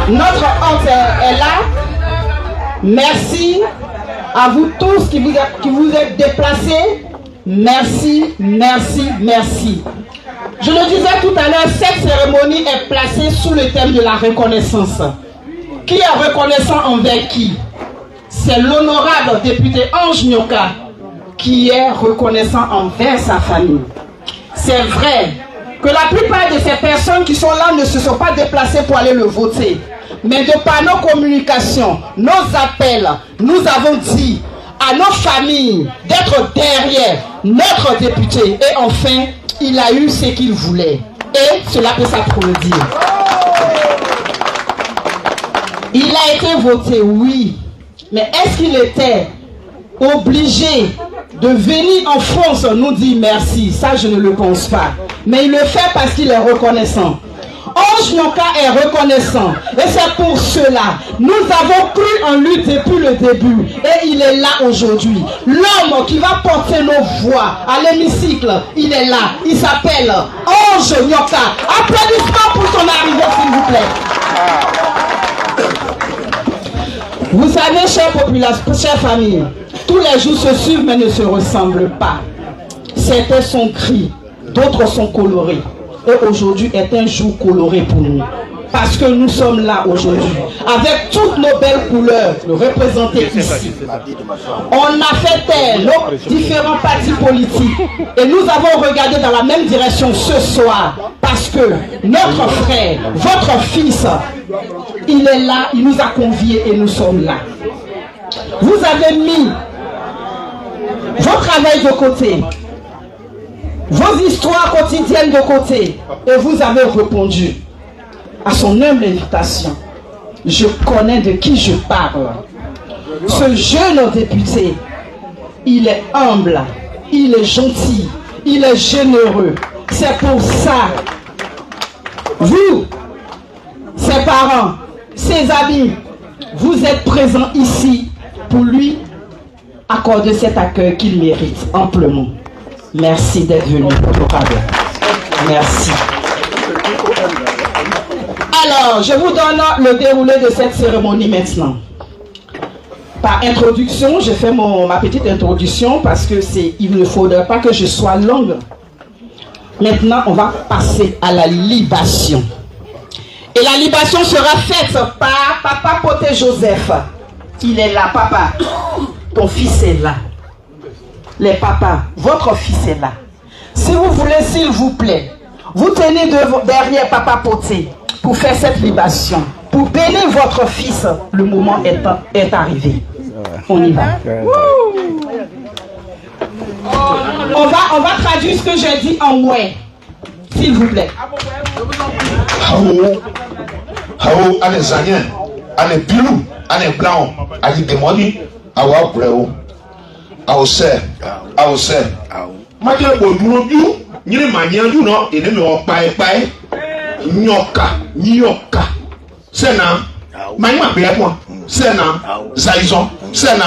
Notre hôte est là. Merci à vous tous qui vous êtes déplacés. Merci, merci, merci. Je le disais tout à l'heure, cette cérémonie est placée sous le thème de la reconnaissance. Qui est reconnaissant envers qui? C'est l'honorable député Ange Nyoka qui est reconnaissant envers sa famille. C'est vrai que la plupart de ces personnes qui sont là ne se sont pas déplacées pour aller le voter. Mais de par nos communications, nos appels, nous avons dit à nos familles d'être derrière notre député. Et enfin, il a eu ce qu'il voulait. Et cela peut s'applaudir. Il a été voté, oui. Mais est-ce qu'il était obligé de venir en France nous dire merci? Ça, je ne le pense pas. Mais il le fait parce qu'il est reconnaissant. Ange Nyoka est reconnaissant. Et c'est pour cela. Nous avons cru en lui depuis le début. Et il est là aujourd'hui. L'homme qui va porter nos voix à l'hémicycle, il est là. Il s'appelle Ange Nyoka. Applaudissements pour son arrivée, s'il vous plaît. Vous savez, chère population, chère famille, tous les jours se suivent mais ne se ressemblent pas. Certains sont gris, d'autres sont colorés. Et aujourd'hui est un jour coloré pour nous. Parce que nous sommes là aujourd'hui, avec toutes nos belles couleurs représentées ici. On a fait taire nos différents partis politiques. Et nous avons regardé dans la même direction ce soir. Parce que notre frère, votre fils, il est là, il nous a conviés et nous sommes là. Vous avez mis vos travail de côté, vos histoires quotidiennes de côté, et vous avez répondu à son humble invitation. Je connais de qui je parle. Ce jeune député, il est humble, il est gentil, il est généreux. C'est pour ça, vous, ses parents, ses amis, vous êtes présents ici pour lui accorder cet accueil qu'il mérite amplement. Merci d'être venu, honorable. Merci. Alors, je vous donne le déroulé de cette cérémonie maintenant. Par introduction, je fais ma petite introduction parce que il ne faudrait pas que je sois longue. Maintenant, on va passer à la libation. Et la libation sera faite par Papa Poté Joseph. Il est là, papa. Ton fils est là. Les papas, votre fils est là. Si vous voulez, s'il vous plaît, vous tenez derrière Papa Poté pour faire cette libation, pour bénir votre fils. Le moment est arrivé. On y va. On va traduire ce que j'ai dit en ouais, s'il vous plaît. Haou, allez Zanien, allez Pilou, allez Blanc, allez Démoni, Awa Breo, Aosé, Aosé. Mathieu Boudou, ni le maniant du nom, et ne me paye, Nyoka, Sena, Maïma Béamois, Sena, Zaison, Sena,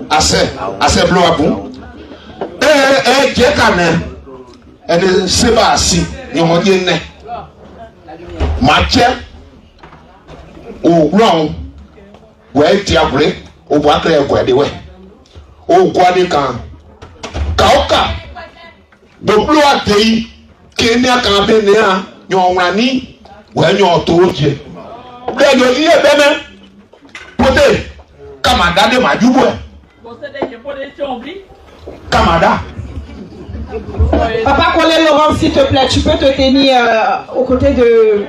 Assez Bloabou, Djekane, et Sebasi, Yomodienne, Mathieu. Au grand, ouais, diable, au bois clair, quoi, de ouais, au bois de camp, Kauka, de blois pays, qui n'est qu'un bénéa, yon rani, ouais, yon tourdier. D'ailleurs, il est bien, poté, Kamada de Madjouboué. Kamada. Papa Collet Laurent, s'il te plaît, tu peux te tenir aux côtés de.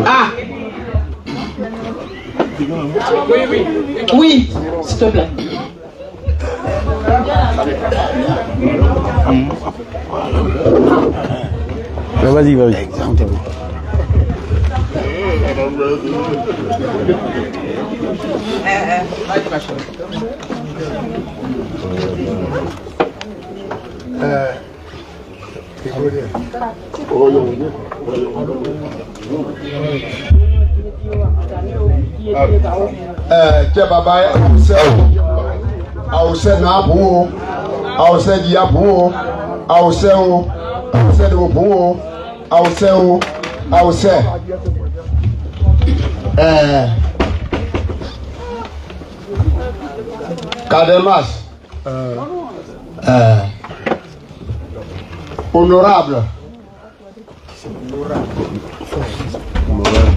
Ah. Oui, s'il te plaît. Vas-y, vas-y. Baba, Aosé na bon, Aosé dia bon, Aosé de bon, Aosé. Cademas, honorable,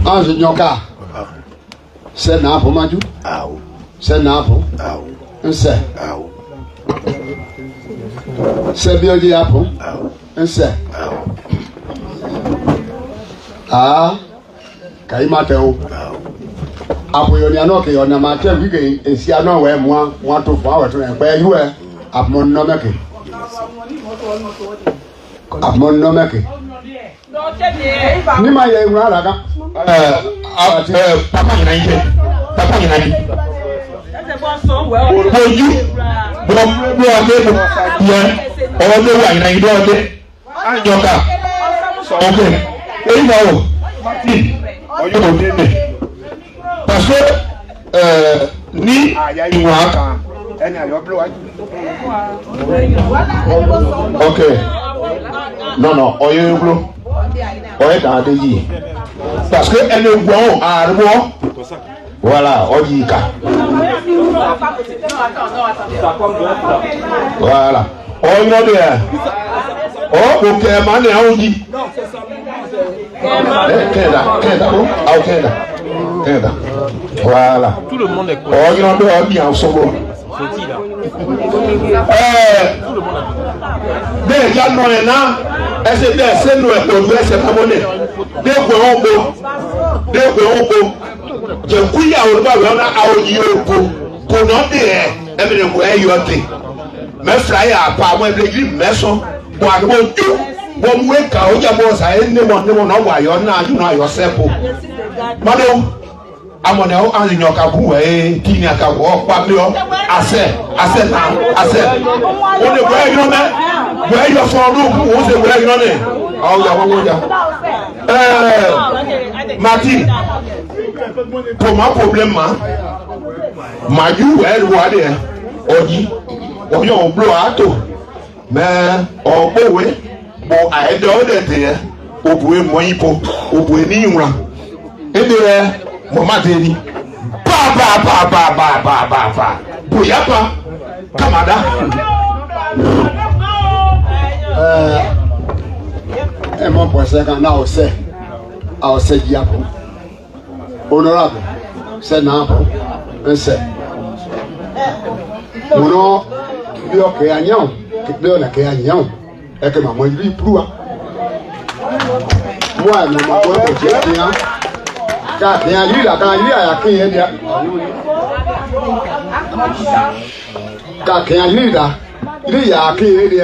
Ange Nyoka, c'est Napo Maju, c'est Napo, c'est bien dit Apo, Kaimateo. Apo yoni anoke yoni mate wike esi ano we mo to fo awe to en pe yu e apmon no meke ni ma ye wu ara ka papa yina ide oju bo ade ye o le wa yina ide ode anjoka okay e ma o oju o de parce que ni ìwà ok non ọyẹ gbó ọyẹ tàn dé yìí parce que ẹni gbọ́n àrùwọ́ voilà ọyẹ ìka voilà ọyẹ ọdẹ ẹ ọ òkè ẹ máa ní àwọn yìí kẹ́ẹ̀dá ó àwọn kẹ́ẹ̀dá. Voilà. Tout le monde est content. Oh, il y a bien ensemble. Déjà, non, c'est nous, c'est pas monnaie. Dès qu'on je couille à Oba, on a à Oyoko, pour non dire, et me voyez, yoté. Mais frère, à part moi, l'église, mais son, pour un bon tout, bon, moi, quand on y a bon, ça est, ne m'en envoie, y'en a, you know, yourself. Madame. Amone o anzi nyoka buwe kini akawo pabio ase o de boy you know boy you for room o se boy you know ne o ya wo ja Martin pour ma problème ma ju we wa de oji o yo blo ato mais o bowe bo aedo de te o buwe moyipo o buwe ni yunra ebe Mama Deni, ba, Boyapa, Kamada. Et mon poisson, on sait Diapo. Honorable, c'est Napo, c'est. Mon nom, il y a un yon, et que maman lui ploua. Moi, maman, quand il y a lui, il y a qui est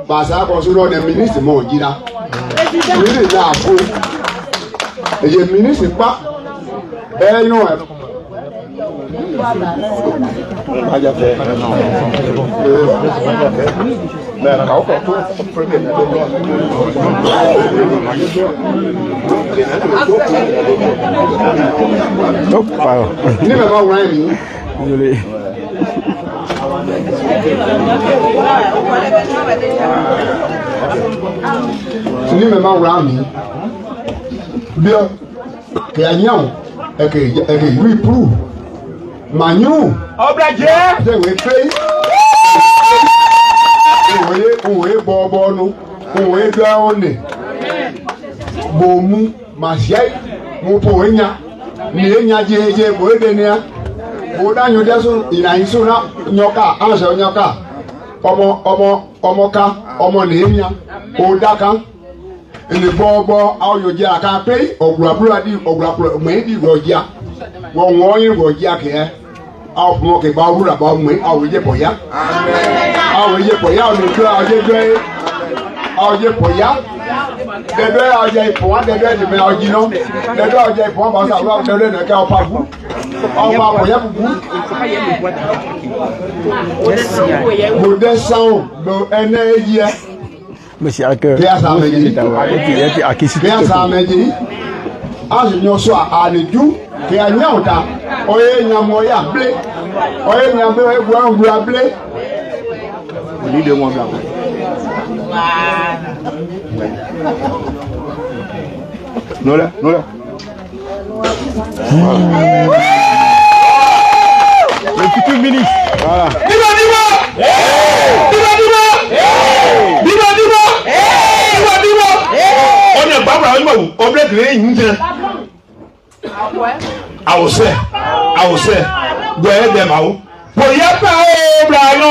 parce que le ministre m'a dit là. Il est là pour. Et le ministre pas. Eh non. Ini memang orang ini. Ini memang orang ini. Dia kayaknya, lui pour. Manu. Obraje. They will pay. Owe bobo no. Owe gba one. Bomu masiai. Mo po enya. Ni enya jeje bo edenia. Bo da nyu deso ina iso na nyoka, anse nyoka. Ọmọ ka, ọmọ ni enya. O da kan. Ele bobo ayo je aka pe ogurabura di ogurapura me di roja. Wọ́n yin roja ke. Àwọn ọmọ kẹgbà wúrà bá mú àwọn ìyẹ́ pọ̀ yá. Àwọn ìyẹ́ pọ̀ yá ọ̀nà ìjọ àjẹjọ́ àwọn ìyẹ́ pọ̀ yá. Dẹ̀dọ́ ọjà ìpò wọn dẹ̀dọ́ ẹ̀dìmẹ̀ ọjìnà. Dẹ̀dọ́ ọjà ìpò wọn bá sàrọ̀ àwọn dẹ̀dọ́ ẹ̀dẹ̀kẹ́ ọ̀pá bú. Ọmọ àpọ̀ yá bùbú. Mo dẹ́ sáwọn lo ẹnẹ́ èyí ẹ. Kí a sàmẹ̀ yìí. Kí a sàmẹ̀ yìí. A sì yan sọ àlejò. Kí a nyà ọ̀tá. Oye nyamo ya blé. Oye nyamo egwu ahụ ya blé. Olide wọn bla. Nola. Le futur ministre. Voilà. On est pas là, on peut créer une idée. I will say. Where them out? Well, yeah, Blagon.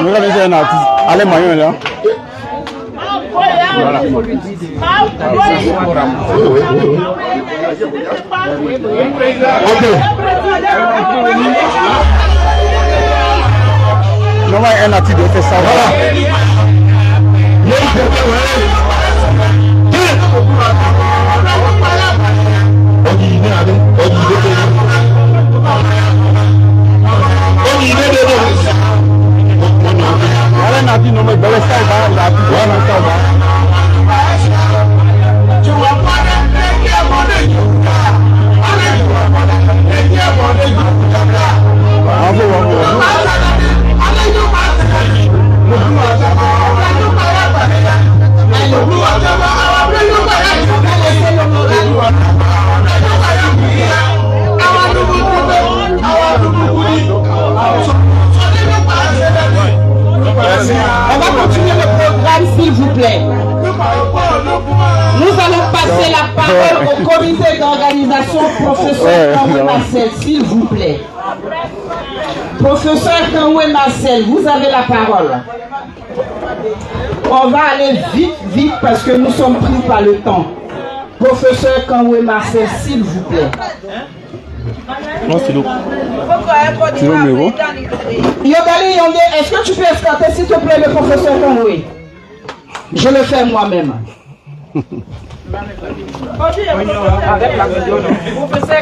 Regardez, c'est un artiste. Allez, Mayon est là. Voilà. Normalement, un artiste doit faire ça. Voilà. On va continuer le programme, s'il vous plaît. Nous allons passer la parole au comité d'organisation, professeur Kanoué Marcel, s'il vous plaît. Professeur Kanoué Marcel, vous avez la parole. On va aller vite, parce que nous sommes pris par le temps. Professeur Kanoué Marcel, s'il vous plaît. Non, c'est l'eau. C'est l'eau, mais bon. Yogali Yondé, est-ce que tu peux escorter, s'il te plaît, le professeur Kanoué? Je le fais moi-même.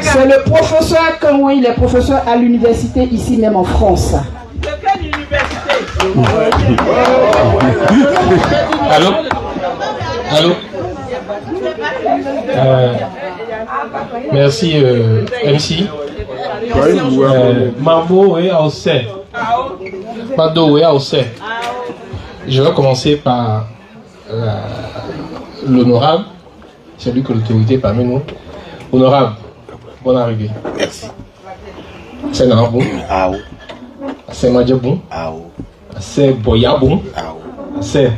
C'est le professeur Kanoué, il est professeur à l'université, ici même en France. De quelle université? Allô? Merci MC. Mambo et Aosé. Mado et Aosé. Je vais commencer par l'honorable, celui que l'autorité parmi nous. Honorable, bonne arrivée. Merci. C'est Nambou. C'est Madjabou. C'est Boyabou. C'est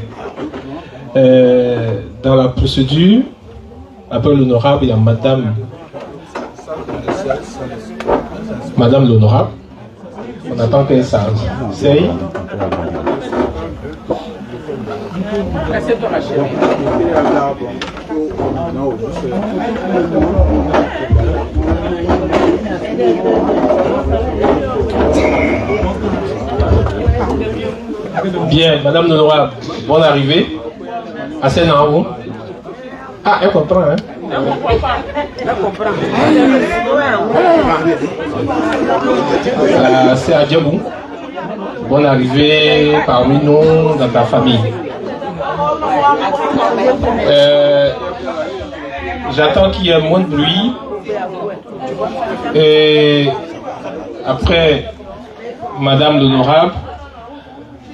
dans la procédure, après l'honorable, il y a Madame l'honorable. On attend qu'elle s'asseye. Bien, Madame l'honorable, bonne arrivée. Assez en haut. Ah, elle comprend, hein? C'est Adjabou. Bonne arrivée parmi nous dans ta famille. J'attends qu'il y ait moins de bruit. Et après, Madame l'honorable,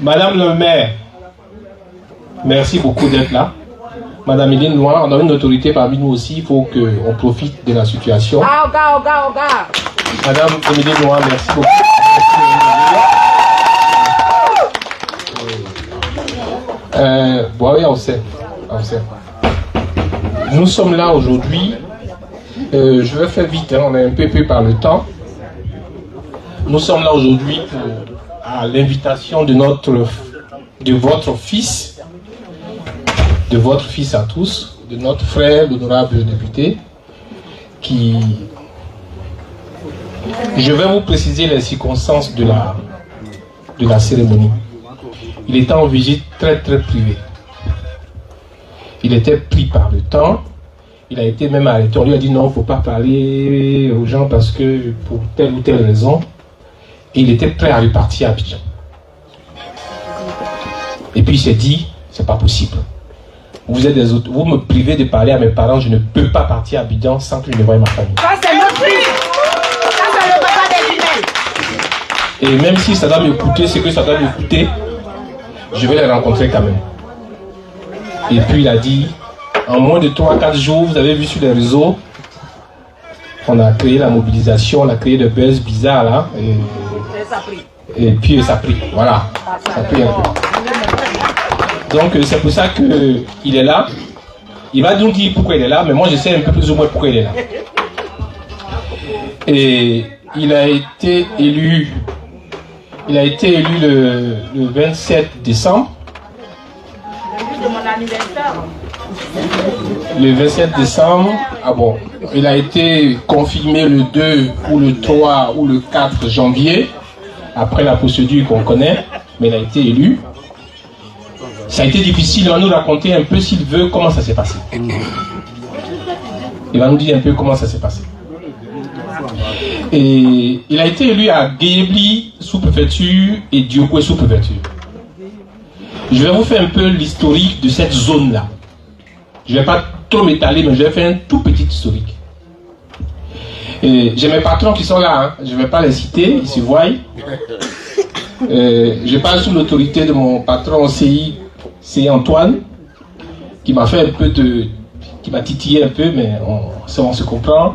Madame le maire, merci beaucoup d'être là. Madame Hélène Noir, on a une autorité parmi nous aussi, il faut qu'on profite de la situation. Madame Émilie Noir, merci beaucoup. Nous sommes là aujourd'hui. Je vais faire vite, hein, on est un peu pris par le temps. Nous sommes là aujourd'hui à l'invitation de votre fils à tous, de notre frère, l'honorable député, qui... Je vais vous préciser les circonstances de la cérémonie. Il était en visite très privée. Il était pris par le temps. Il a été même arrêté. On lui a dit non, il ne faut pas parler aux gens parce que pour telle ou telle raison. Et il était prêt à repartir à Abidjan. Et puis il s'est dit, c'est pas possible. Vous êtes des autres, vous me privez de parler à mes parents, je ne peux pas partir à Abidjan sans que je ne voie ma famille. Ça c'est notre fils. Ça c'est le papa des jumelles. Et même si ça doit m'écouter, ce que ça doit m'écouter, je vais les rencontrer quand même. Et puis il a dit, En moins de 3-4 jours, vous avez vu sur les réseaux, on a créé la mobilisation, on a créé des buzz bizarres là. Et puis ça a pris. Voilà. Ça a pris un peu. Donc c'est pour ça qu'il est là. Il va nous dire pourquoi il est là, mais moi je sais un peu plus ou moins pourquoi il est là. Et il a été élu le 27 décembre. Le 27 décembre, ah bon, il a été confirmé le 2 ou le 3 ou le 4 janvier, après la procédure qu'on connaît, mais il a été élu. Ça a été difficile, il va nous raconter un peu s'il veut comment ça s'est passé. Il va nous dire un peu comment ça s'est passé. Et il a été élu à Guéyébli sous-préfecture et Diokoué sous-préfecture. Je vais vous faire un peu l'historique de cette zone-là. Je ne vais pas trop m'étaler, mais je vais faire un tout petit historique. J'ai mes patrons qui sont là, hein. Je ne vais pas les citer, ils se voient. Je parle sous l'autorité de mon patron au CI, c'est Antoine, qui m'a fait un peu qui m'a titillé un peu, mais on se comprend.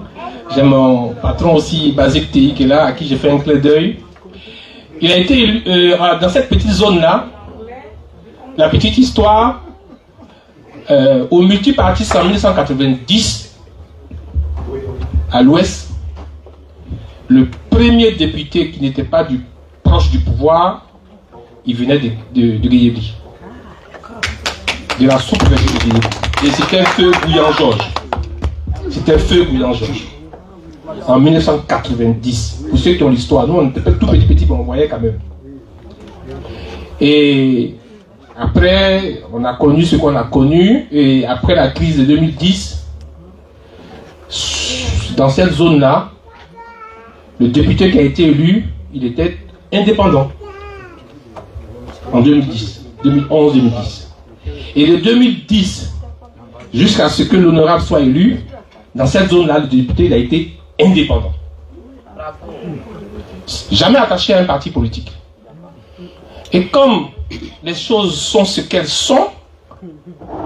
J'ai mon patron aussi, Basik TI, qui est là, à qui j'ai fait un clin d'œil. Il a été élu, dans cette petite zone-là, la petite histoire, au multipartiste en 1990, à l'ouest, le premier député qui n'était pas proche du pouvoir, il venait de Guéyébli, de la sous-préfecture de Guéyébli. Et c'était Feu Bouillant-Georges. C'était Feu Bouillant-Georges. En 1990. Pour ceux qui ont l'histoire, nous on était tout petit, mais on voyait quand même. Et après, on a connu ce qu'on a connu. Et après la crise de 2010, dans cette zone-là, le député qui a été élu, il était indépendant. En 2010, 2011-2010. Et de 2010 jusqu'à ce que l'honorable soit élu, dans cette zone-là, le député il a été indépendant. Jamais attaché à un parti politique. Et comme les choses sont ce qu'elles sont,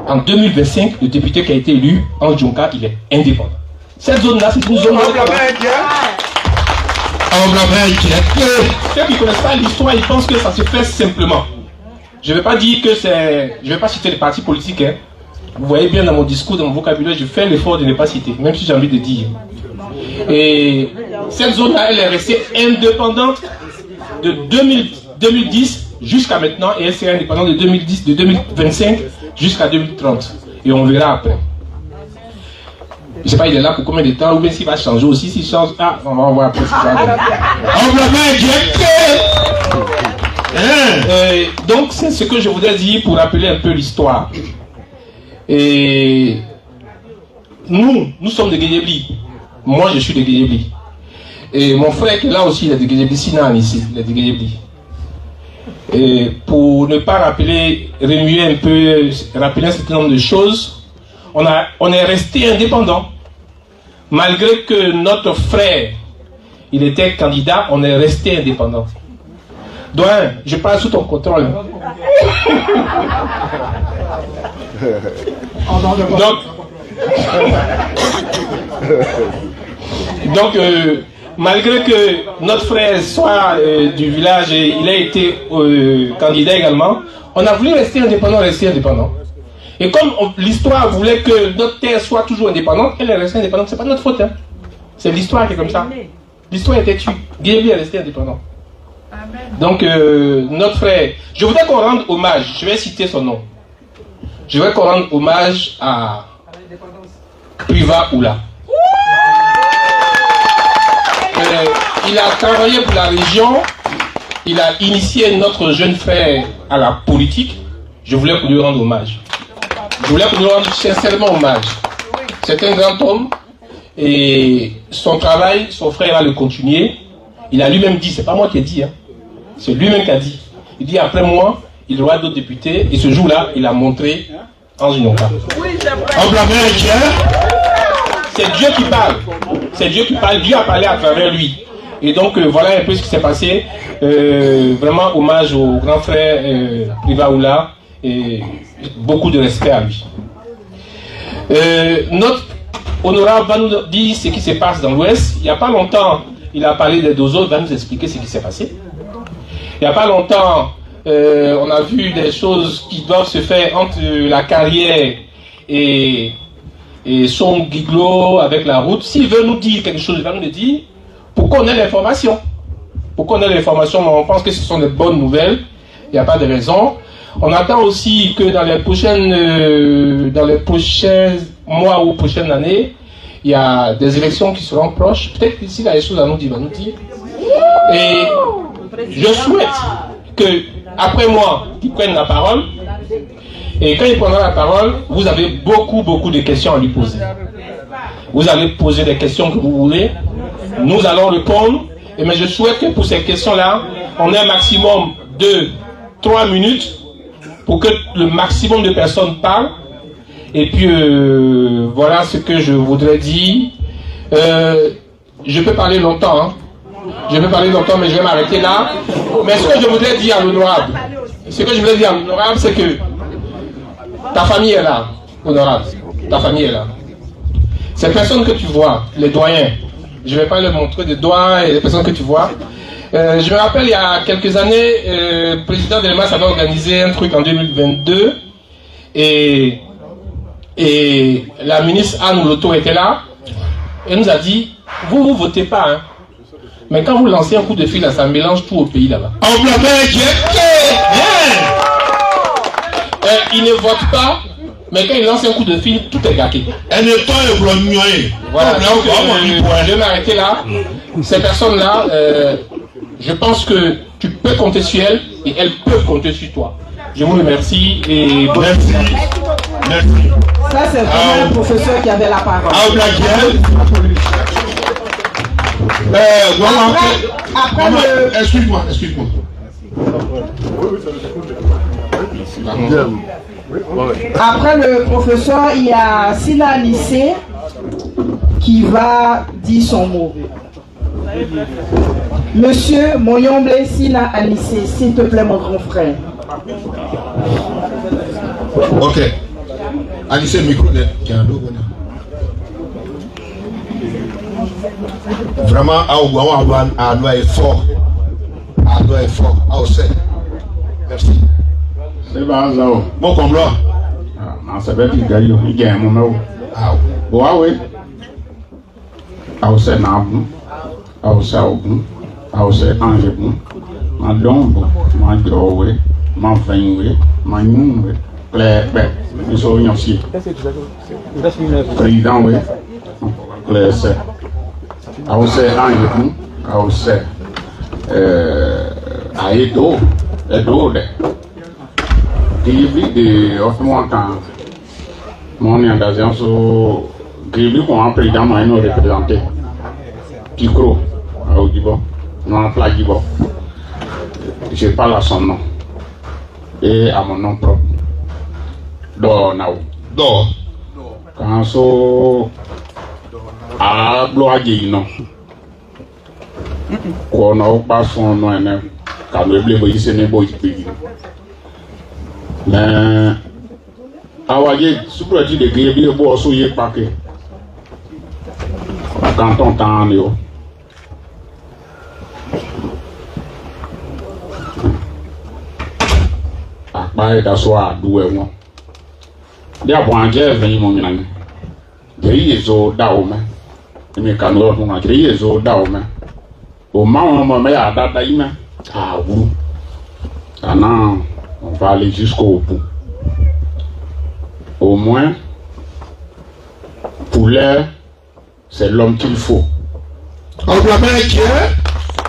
en 2025, le député qui a été élu, Ange Djonka, il est indépendant. Cette zone-là, c'est une zone... Ceux qui ne connaissent pas l'histoire, ils pensent que ça se fait simplement. Je ne vais pas dire que c'est... Je ne vais pas citer les partis politiques. Hein. Vous voyez bien dans mon discours, dans mon vocabulaire, je fais l'effort de ne pas citer, même si j'ai envie de dire. Et cette zone-là, elle est restée indépendante de 2010 jusqu'à maintenant, et elle sera indépendante de 2025 jusqu'à 2030. Et on verra après. Je ne sais pas, il est là pour combien de temps, ou bien s'il va changer aussi. S'il change, on va voir après ce qu'il va donner. Donc, c'est ce que je voudrais dire pour rappeler un peu l'histoire. Et nous sommes de Guéyébli. Moi, je suis de Guéyébli. Et mon frère qui est là aussi, il est de Guéyébli. Sinan ici, il est de Guéyébli. Et pour ne pas rappeler, remuer un peu, rappeler un certain nombre de choses, on est resté indépendant. Malgré que notre frère, il était candidat, on est resté indépendant. Doyen, je parle sous ton contrôle. Donc, malgré que notre frère soit du village et il a été candidat également, on a voulu rester indépendant. Et comme l'histoire voulait que notre terre soit toujours indépendante, elle est restée indépendante. C'est pas notre faute. Hein. C'est l'histoire qui est comme ça. L'histoire était tue. Guéyébli est resté indépendant. Donc, notre frère... Je voudrais qu'on rende hommage. Je vais citer son nom. Je voudrais qu'on rende hommage à Priva Oula. Il a travaillé pour la région. Il a initié notre jeune frère à la politique. Je voulais qu'on lui rende hommage. Je voulais qu'on lui rende sincèrement hommage. C'est un grand homme. Et son travail, son frère va le continuer. Il a lui-même dit, c'est pas moi qui ai dit, hein. C'est lui-même qui a dit. Il dit, après moi, il y aura d'autres députés. Et ce jour-là, il a montré Ange Djonka. C'est Dieu qui parle. C'est Dieu qui parle. Dieu a parlé à travers lui. Et donc, voilà un peu ce qui s'est passé. Vraiment, hommage au grand frère Priva Oula. Et beaucoup de respect à lui. Notre honorable va nous dire ce qui se passe dans l'Ouest. Il n'y a pas longtemps, il a parlé des Dozo, il va nous expliquer ce qui s'est passé. Il n'y a pas longtemps, on a vu des choses qui doivent se faire entre la carrière et son Guiglo avec la route. S'il veut nous dire quelque chose, il va nous le dire pour qu'on ait l'information. Pour qu'on ait l'information, mais on pense que ce sont des bonnes nouvelles. Il n'y a pas de raison. On attend aussi que dans les prochains mois ou prochaines années, il y a des élections qui seront proches. Peut-être qu'ici, il y a des choses à nous dire, il va nous dire. Et je souhaite que, après moi, qu'ils prennent la parole. Et quand il prendra la parole, vous avez beaucoup de questions à lui poser. Vous allez poser des questions que vous voulez. Nous allons répondre. Mais je souhaite que pour ces questions-là, on ait un maximum de 3 minutes pour que le maximum de personnes parlent. Et puis, voilà ce que je voudrais dire. Je peux parler longtemps, hein. Je peux parler longtemps, mais je vais m'arrêter là. Mais ce que je voudrais dire à l'honorable, c'est que ta famille est là, honorable. Ta famille est là. Ces personnes que tu vois, les doyens, je ne vais pas leur montrer des doigts et les personnes que tu vois. Je me rappelle, il y a quelques années, le président de l'EMAS avait organisé un truc en 2022 et la ministre Anne Ouloto était là et nous a dit, vous votez pas, hein. Mais quand vous lancez un coup de fil, ça mélange tout au pays là-bas. Il ne vote pas, mais quand il lance un coup de fil, tout est gâté. Voilà, donc, je vais m'arrêter là. Ces personnes-là, je pense que tu peux compter sur elles et elles peuvent compter sur toi. Je vous remercie et bonne Merci. Ça, c'est vraiment le professeur qui avait la parole. Excuse-moi. Après le professeur, il y a Sina Anissé qui va dire son mot. Monsieur Moyomble Sina Anissé, s'il te plaît, mon grand frère. Ok. Anissé, micro net. Vraiment, à doit être fort. Merci. C'est pas ça. Bon comble. Ah, ça va être gaillot, il gagne mon nom. Ah oui. Ah, c'est Nabou. Ah, c'est Ogun. Ah, c'est Angebou. Ma dombo, ma jowe, ma fingwe, ma nungwe, clair, ils sont aussi. Président, oui. Clair, c'est. Ah, c'est Angebou. Ah, c'est. Aïdo, Gribli de Offre-Montant, mon organisation sur Gribli qu'on a président m'a représenté. Picro, à Audibo, non à Plagibo. Je parle à son nom et à mon nom propre. Dornao. Quand so à Bloagé, non. Qu'on a pas son nom, quand le blé boy, c'est ne boy pays. Mais awaye surtout dit de Gribli le bois souillé paquet. Quand on t'en est akpa da so a duwe won dia bo anje veni mo nyan geri ezo da o me me kan lo no geri ezo da o me o ma mo me ya da ime ah wu ana on va aller jusqu'au bout au moins pour l'air c'est l'homme qu'il faut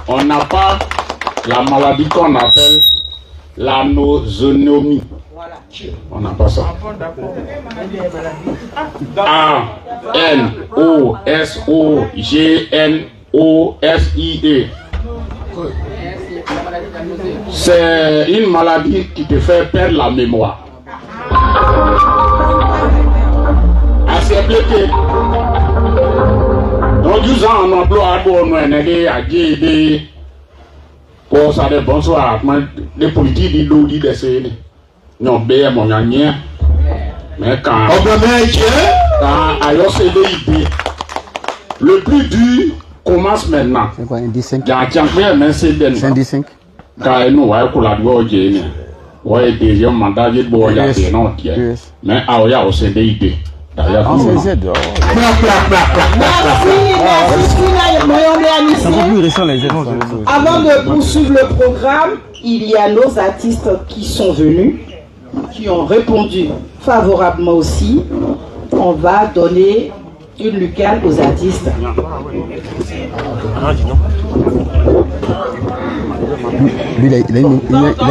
on n'a pas la maladie qu'on appelle la nosonomie. Voilà. On n'a pas ça. A-N-O-S-O-G-N-O-S-I-E. C'est une maladie qui te fait perdre la mémoire. Assez blessé. Donc, nous avons un emploi à bon, pour ça, de bonsoir, les politiques disent l'eau, disent des non, bien, mon ami, mais quand. Le plus dur commence maintenant. C'est quoi, un D5? C'est un D5. Car nous, on a ouais, deuxième mandat, il y a des noms. Mais il y a aussi des idées. Merci. Avant de poursuivre le programme, il y a nos artistes qui sont venus, qui ont répondu favorablement aussi. On va donner une lucane aux artistes. Lui, il a une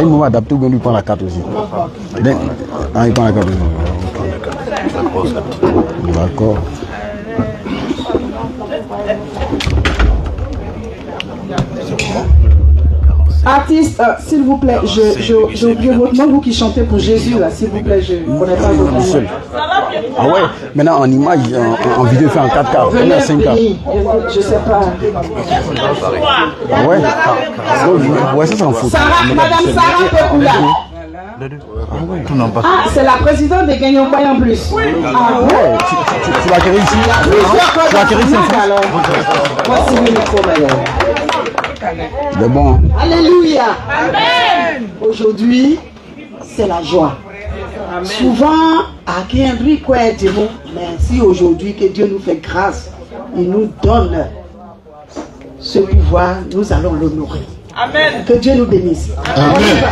moment adapté ou bien lui prend la carte aussi. Il prend la carte aussi. D'accord. Artiste, s'il vous plaît, j'ai oublié votre nom, vous qui chantez pour Jésus, là, s'il vous plaît, je ne connais pas votre nom. Ah ouais, maintenant en image, en vidéo fait en 4K, on est à 5K. Je sais pas. Ah ouais, ouais, ça c'est en photo. Madame Sarah Pekula. Ah, c'est la présidente des gagnants en plus. Ah ouais. Tu vas acquérir ici. Tu vas acquérir ici. Voici le micro, madame. C'est bon. Alléluia. Amen. Aujourd'hui, c'est la joie. Amen. Souvent, à qui un bruit quoi est bon, mais si aujourd'hui que Dieu nous fait grâce, il nous donne ce pouvoir, nous allons l'honorer. Amen. Que Dieu nous bénisse. Amen.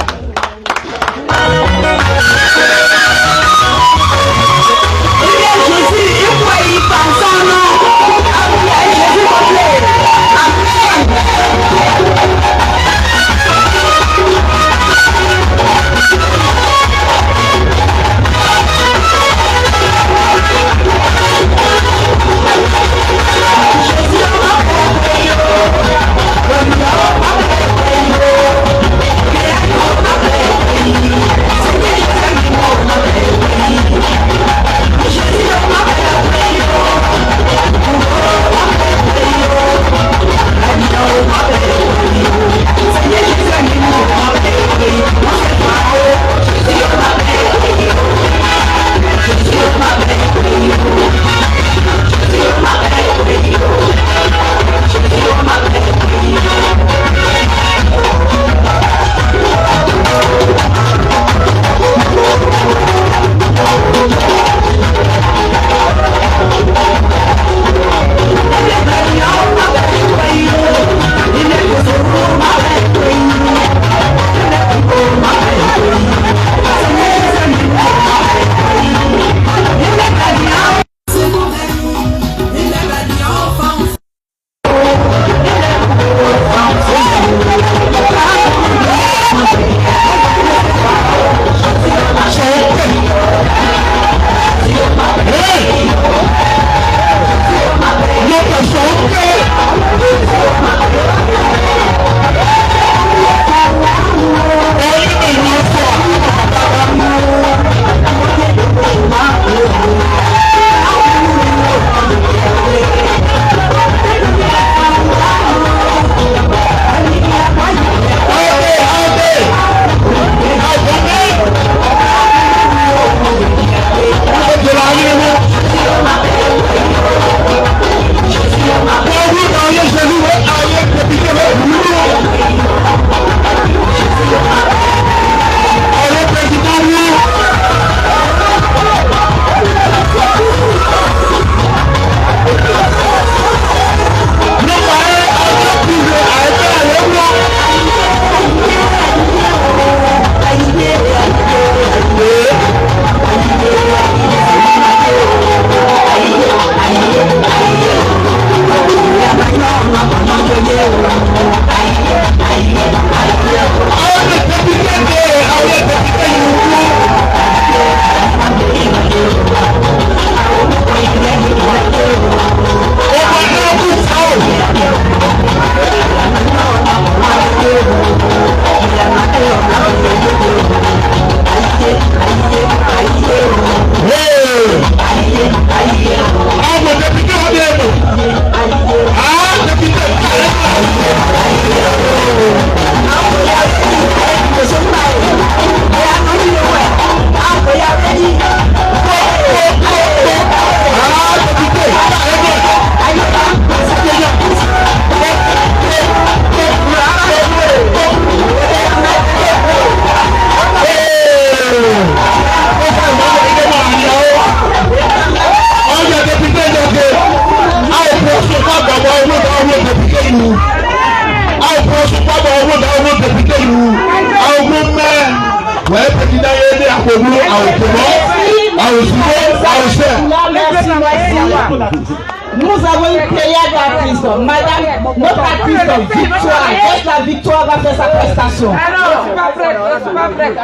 Nous avons une pléiade d'artistes. Madame, notre artiste Victoire, juste la Victoire va faire sa prestation. Ah non, je suis pas prête, je suis pas prête.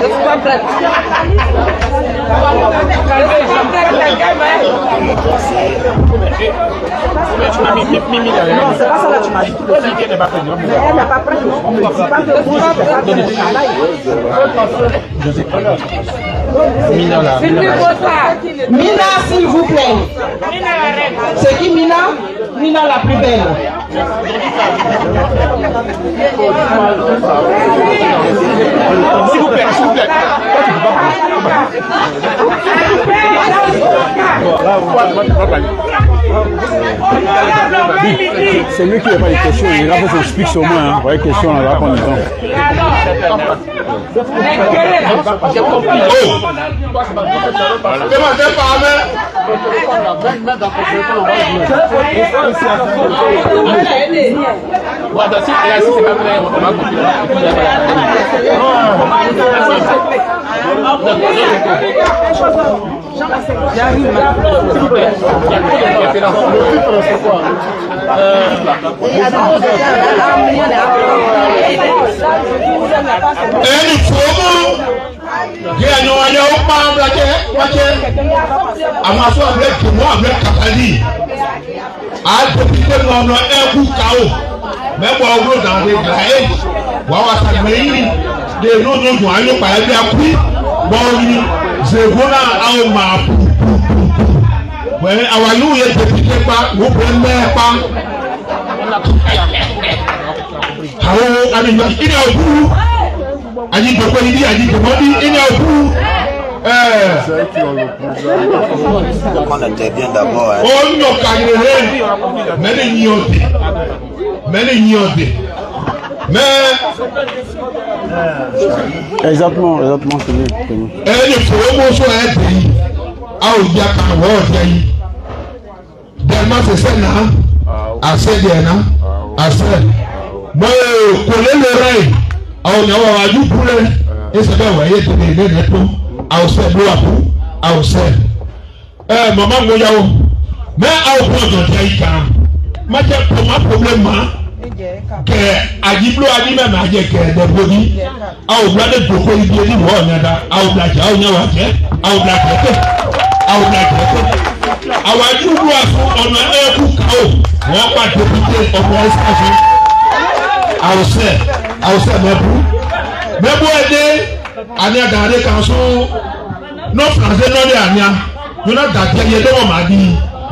Je suis pas prête. Non, c'est pas ça là, tu m'as dit. Elle n'est pas prête. Elle n'est pas prête. Mina, s'il vous plaît. C'est qui Mina? Mina la plus belle. S'il vous plaît, s'il vous plaît. C'est lui qui n'a pas de questions, il a fait son speech sur moi, hein. Les questions, on va prendre le temps. J'ai compris. Exactement, c'est lui.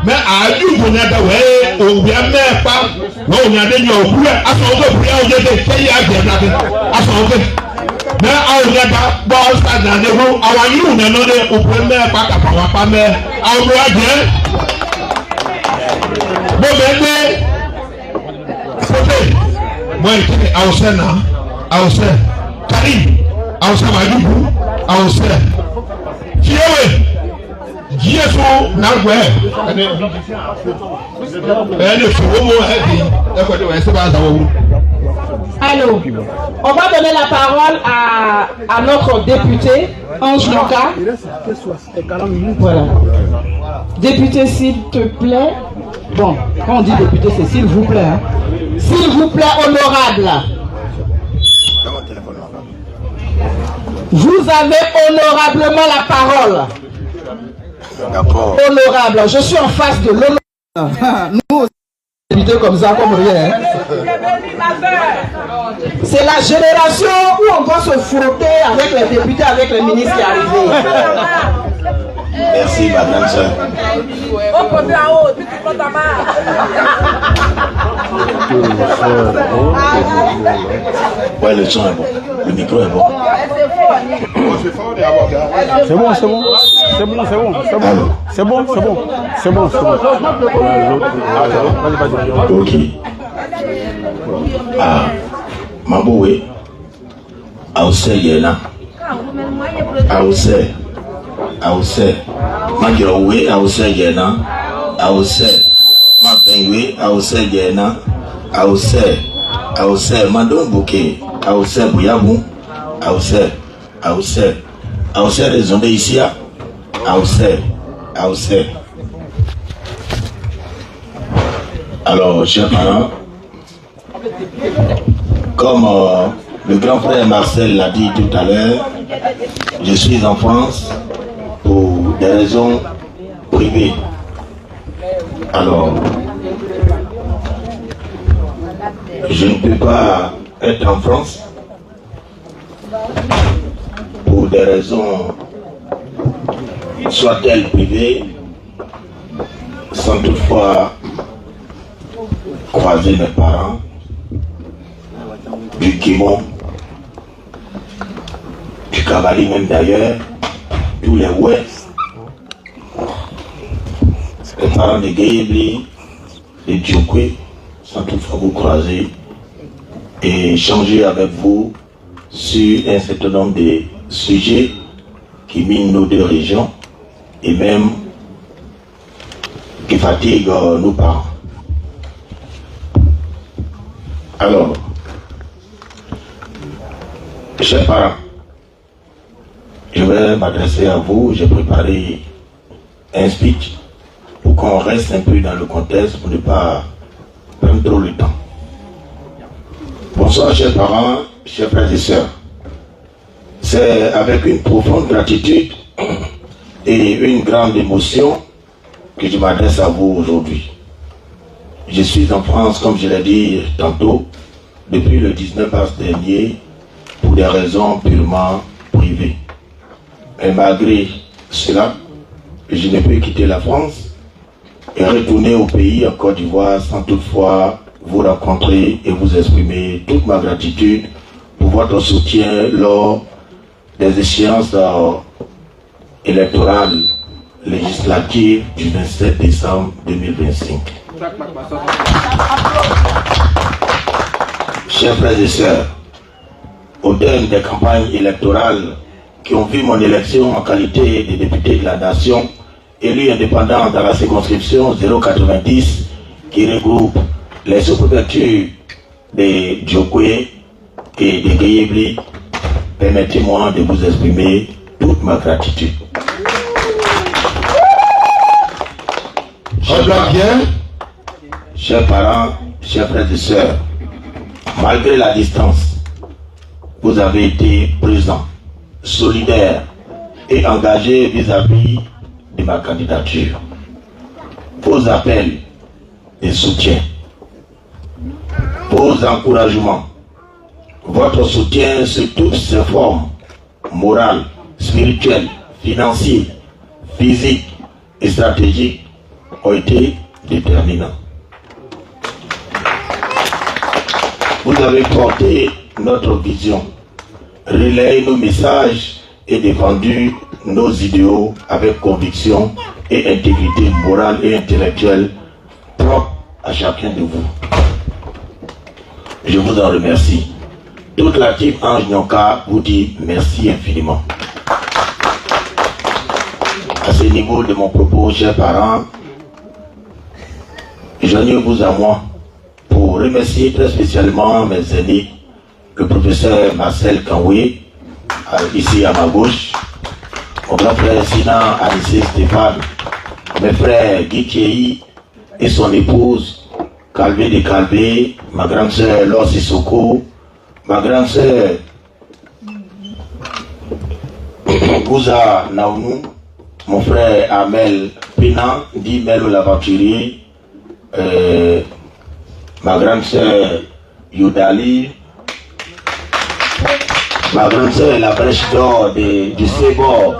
mais à du bonheur ouais on vient même pas on a des gens pour à son que pour on était pays à bien à son que mais à on a pas ça dans les roues à you on a non on peut même pas pas mais à on doit bien bon bébé côté moi qui à Osena à Osena Karim à Osena Madubu à Osena Kiewe Jésus n'agwe Alors, on va donner la parole à notre député, Ange Luca. Voilà. Député, s'il te plaît. Bon, quand on dit député, c'est s'il vous plaît. Hein. S'il vous plaît, honorable. Vous avez honorablement la parole. Honorable, je suis en face de l'honorable. Nous, députés comme ça, comme rien. C'est la génération où on va se frotter avec les députés, avec les ministres qui arrivent. Merci, madame sœur. Au côté en haut, tu prends ta main. Ouais, le son est bon. Le micro est bon. C'est bon, c'est bon. C'est bon, c'est bon. C'est bon, c'est bon. C'est bon, c'est bon. Ok. Ah, Maboué. Aousse Yena. Aousse. Aousse. Majoroué, Aousse Yena. Aousse. Mabenoué, Aousse Yena. Aousse. Aousse. Madon Bouquet. Aousse Bouyabou. Aousse. Aousse. à Auxerre, raisonné ici, à Auxerre. Alors, chers parents, comme le grand frère Marcel l'a dit tout à l'heure, je suis en France pour des raisons privées. Alors, je ne peux pas être en France pour des raisons soit-elles privées, sans toutefois croiser mes parents du Guimont, du Cavalier même d'ailleurs, tous les Ouest, les parents de Guéhébli, de Djokwe, sans toutefois vous croiser et échanger avec vous sur un certain nombre de sujets qui minent nos deux régions et même qui fatiguent nos parents. Alors, chers parents, je vais m'adresser à vous. J'ai préparé un speech pour qu'on reste un peu dans le contexte pour ne pas prendre trop le temps. Bonsoir chers parents, chers frères et sœurs. C'est avec une profonde gratitude et une grande émotion que je m'adresse à vous aujourd'hui. Je suis en France, comme je l'ai dit tantôt, depuis le 19 mars dernier, pour des raisons purement privées. Et malgré cela, je ne peux quitter la France et retourner au pays, en Côte d'Ivoire, sans toutefois vous rencontrer et vous exprimer toute ma gratitude pour votre soutien lors des échéances électorales législatives du 27 décembre 2025. Chers frères et sœurs, au terme des campagnes électorales qui ont vu mon élection en qualité de député de la nation, élu indépendant dans la circonscription 090 qui regroupe les sous-préfectures de Djokwe et de Guéhébli, permettez-moi de vous exprimer toute ma gratitude. Chers parents, chers frères et sœurs, malgré la distance, vous avez été présents, solidaires et engagés vis-à-vis de ma candidature. Vos appels et soutiens, vos encouragements, votre soutien sous toutes ses formes, morales, spirituelles, financières, physiques et stratégiques, ont été déterminants. Vous avez porté notre vision, relayé nos messages et défendu nos idéaux avec conviction et intégrité morale et intellectuelle propre à chacun de vous. Je vous en remercie. Toute la team Ange Nyonka vous dit merci infiniment. À ce niveau de mon propos, chers parents, joignez-vous à moi pour remercier très spécialement mes aînés, le professeur Marcel Kanoué, ici à ma gauche, mon grand frère Sina Anissé Stéphane, mes frères Guy Thierry et son épouse Calvé de Calvé, ma grande sœur Laure Sissoko, ma grande sœur Gouza Naounou, mon frère Amel Pina, dit Melo l'aventurier, ma grande sœur Youdali, ma grande sœur la brèche d'or du Sébor,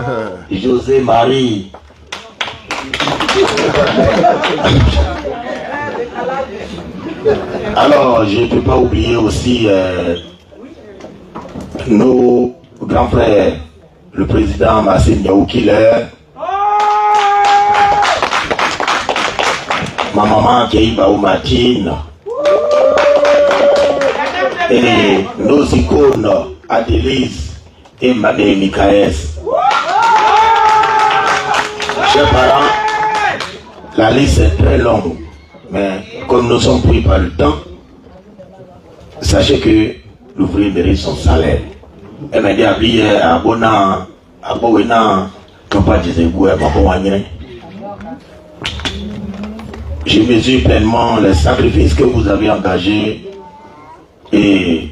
José Marie. Alors, je ne peux pas oublier aussi nos grands frères, le président Massim Niaoukiller, ma maman Keiba Oumatine, et nos icônes Adélise et Mané Mikaès. Chers parents, la liste est très longue, mais comme nous sommes pris par le temps, sachez que l'ouvrier mérite son salaire. Et m'a dit à Bona Je mesure pleinement les sacrifices que vous avez engagés et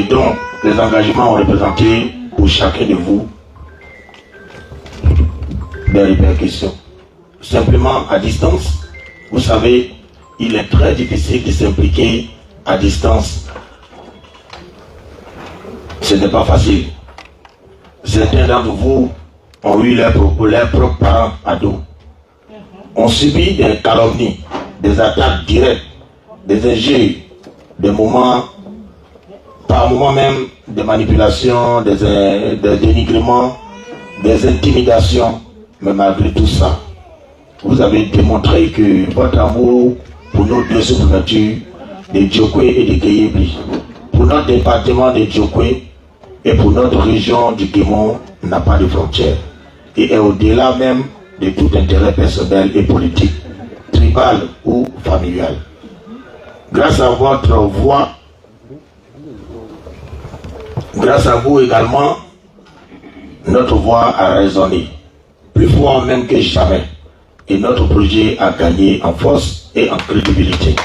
dont les engagements ont représenté pour chacun de vous des répercussions. Simplement à distance, vous savez, il est très difficile de s'impliquer à distance. Ce n'est pas facile. Certains d'entre vous ont eu leurs propres parents ados. On subit des calomnies, des attaques directes, des injures, des moments, par moments même, des manipulations, des dénigrements, des intimidations. Mais malgré tout ça, vous avez démontré que votre amour pour nos deux sous-préfectures de Djokwe et de Guéyébli, pour notre département de Djokwe et pour notre région du Guémon n'a pas de frontières et est au-delà même de tout intérêt personnel et politique, tribal ou familial. Grâce à votre voix, grâce à vous également, notre voix a résonné, plus fort même que jamais, et notre projet a gagné en force et en crédibilité.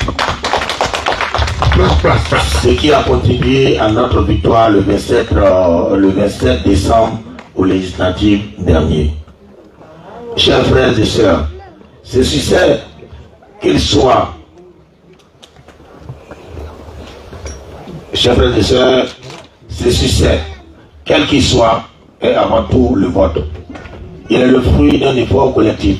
Ce qui a contribué à notre victoire le 27 décembre aux législatives dernières. Chers frères et sœurs, ce succès, qu'il soit, chers frères et sœurs, ce succès, quel qu'il soit, est avant tout le vôtre. Il est le fruit d'un effort collectif,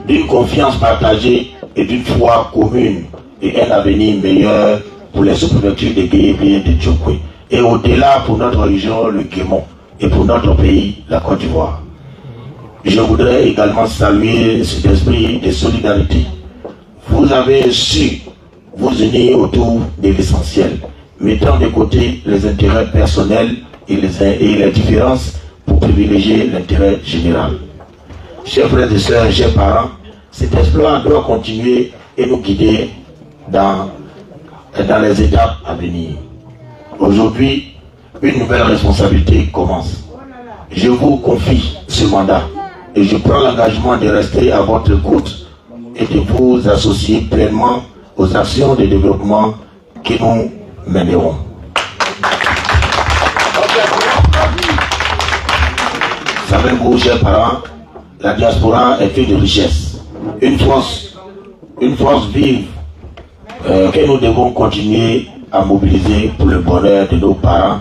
d'une confiance partagée et d'une foi commune et un avenir meilleur pour les sous-préfectures de Guéyébli et de Djokwe. Et au-delà pour notre région, le Guémon, et pour notre pays, la Côte d'Ivoire. Je voudrais également saluer cet esprit de solidarité. Vous avez su vous unir autour de l'essentiel, mettant de côté les intérêts personnels et les différences pour privilégier l'intérêt général. Chers frères et sœurs, chers parents, cet exploit doit continuer et nous guider dans les étapes à venir. Aujourd'hui, une nouvelle responsabilité commence. Je vous confie ce mandat et je prends l'engagement de rester à votre écoute et de vous associer pleinement aux actions de développement que nous mènerons. Savez-vous, chers parents, la diaspora est faite de richesse, une force vive que nous devons continuer à mobiliser pour le bonheur de nos parents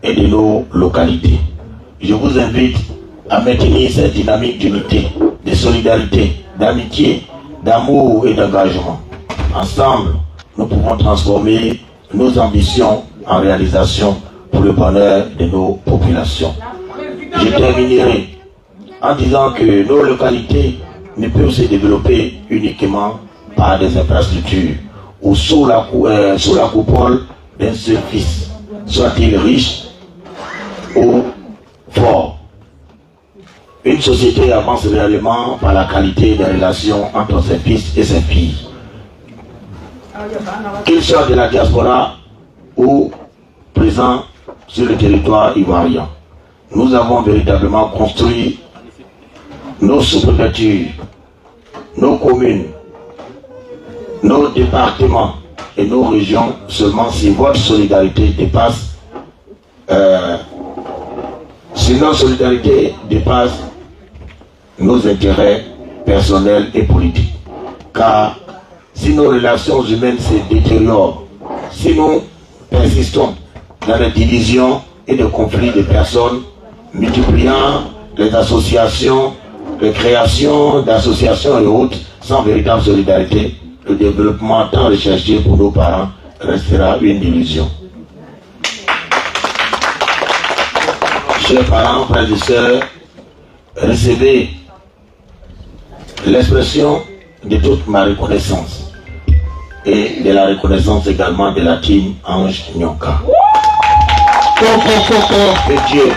et de nos localités. Je vous invite à maintenir cette dynamique d'unité, de solidarité, d'amitié, d'amour et d'engagement. Ensemble, nous pouvons transformer nos ambitions en réalisation pour le bonheur de nos populations. Je terminerai en disant que nos localités ne peuvent se développer uniquement par des infrastructures ou sous la coupole d'un seul fils, soit-il riche ou fort. Une société avance réellement par la qualité des relations entre ses fils et ses filles. Qu'ils soient de la diaspora ou présents sur le territoire ivoirien. Nous avons véritablement construit nos sous-préfectures, nos communes, nos départements et nos régions seulement si votre solidarité dépasse, si notre solidarité dépasse nos intérêts personnels et politiques. Car si nos relations humaines se détériorent, si nous persistons dans les divisions et les conflits de personnes, multipliant les associations, les créations d'associations et autres, sans véritable solidarité, le développement tant recherché pour nos parents restera une illusion. Chers parents, frères et sœurs, recevez l'expression de toute ma reconnaissance et de la reconnaissance également de la team Ange Nyonka. Que Dieu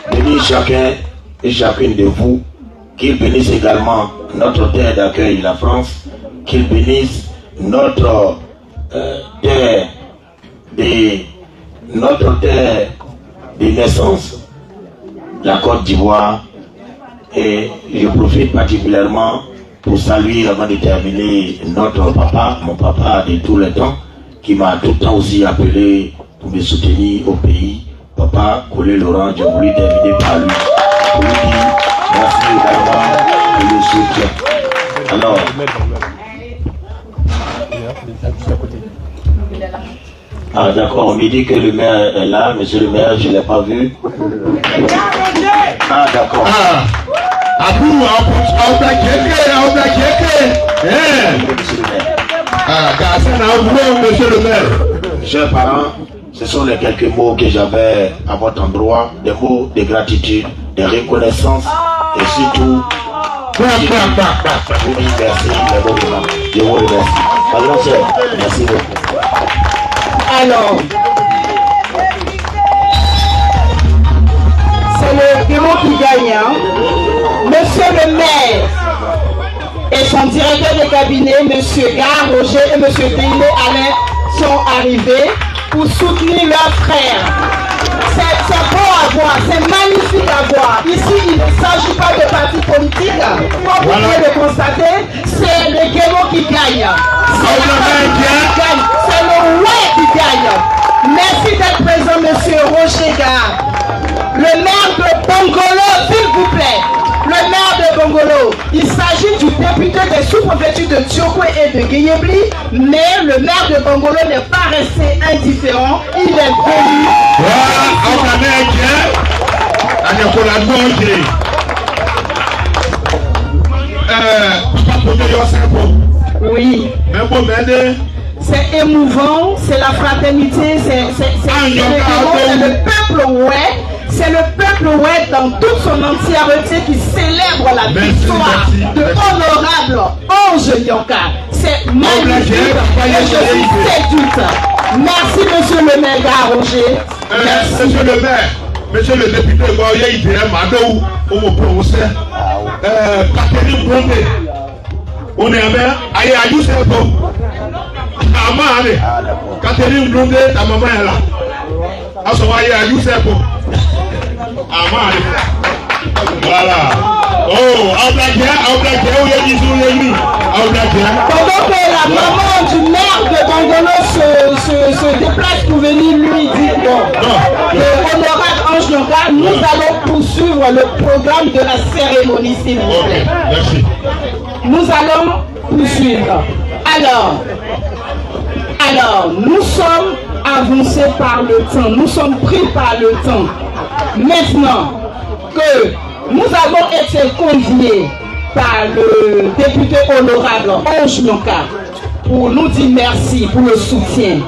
bénisse chacun et chacune de vous, qu'il bénisse également notre terre d'accueil, la France, qu'il bénisse notre terre de naissance, la Côte d'Ivoire. Et je profite particulièrement pour saluer avant de terminer notre papa, mon papa de tout le temps, qui m'a tout le temps aussi appelé pour me soutenir au pays. Papa Colé Laurent, je voulais terminer par lui. Pour lui dire merci également pour le soutien. Alors, ah d'accord, on me dit que le maire est là, monsieur le maire, je ne l'ai pas vu. Ah d'accord. Monsieur le maire. Chers parents, ce sont les quelques mots que j'avais à votre endroit, des mots de gratitude, de reconnaissance et surtout, je vous dis merci, mes beaux moments. Je vous remercie. Ma grande sœur, merci beaucoup. Alors, c'est le bureau qui gagne. Hein? Monsieur le maire et son directeur de cabinet, monsieur Gare Roger et monsieur Téhilé Alain sont arrivés pour soutenir leur frère. C'est beau à voir, c'est magnifique à voir. Ici, il ne s'agit pas de parti politique. Comme vous pouvez le constater, c'est le Guémo qui gagne. C'est le ouais qui gagne. Merci d'être présent, monsieur Roger Gare. Le maire de Bongolo, s'il vous plaît. Le maire de Bongolo, il s'agit du député des sous-préfectures de Djokwe et de Guéyébli, mais le maire de Bongolo n'est pas resté indifférent, il est venu. Oui. C'est émouvant, c'est la fraternité, c'est le peuple ouais. C'est le peuple ouais dans toute son entièreté qui célèbre la victoire de honorable Ange Nyoka. C'est magnifique et je suis séduite. Merci monsieur le maire Gare Roger. Monsieur le maire, monsieur le député, il y a Madou, on me prononcer. Catherine Blondé, on est à Youssef. Catherine Blondé, ta maman est là. À Youssef. Voilà. Oh, pendant que la maman du maire de Bongolo se déplace pour venir lui dire honorable Ange Nyoka, nous allons poursuivre le programme de la cérémonie, s'il vous plaît. Merci. Nous allons poursuivre. Alors, nous sommes avancés par le temps, nous sommes pris par le temps. Maintenant que nous avons été conviés par le député honorable Ange Nyoka pour nous dire merci pour le soutien,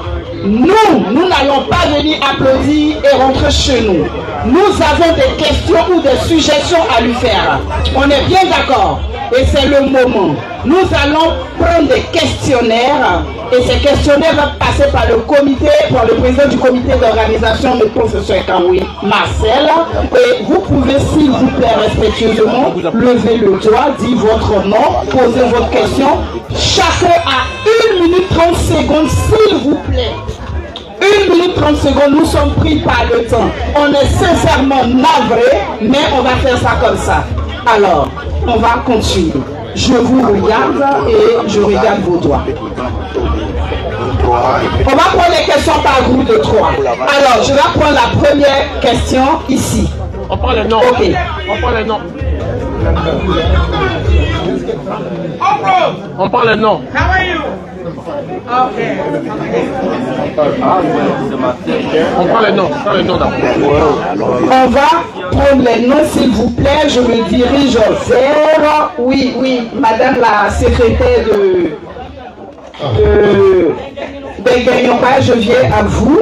nous n'allons pas venir applaudir et rentrer chez nous. Nous avons des questions ou des suggestions à lui faire. On est bien d'accord et c'est le moment. Nous allons prendre des questionnaires et ces questionnaires vont passer par le comité, par le président du comité d'organisation, le professeur Kaoui Marcel. Et vous pouvez, s'il vous plaît, respectueusement, lever le doigt, dire votre nom, poser votre question. Chacun a 1 minute 30 secondes, s'il vous plaît. 1 minute 30 secondes, nous sommes pris par le temps. On est sincèrement navrés, mais on va faire ça comme ça. Alors, on va continuer. Je vous regarde et je regarde vos doigts. On va prendre les questions par groupe de 3. Alors, je vais prendre la première question ici. On prend les noms. Ok. On prend les noms. On prend les noms. On prend les noms. On va prendre les noms, s'il vous plaît. Je me dirige vers... Oui, madame la secrétaire de Nyoka, je viens à vous.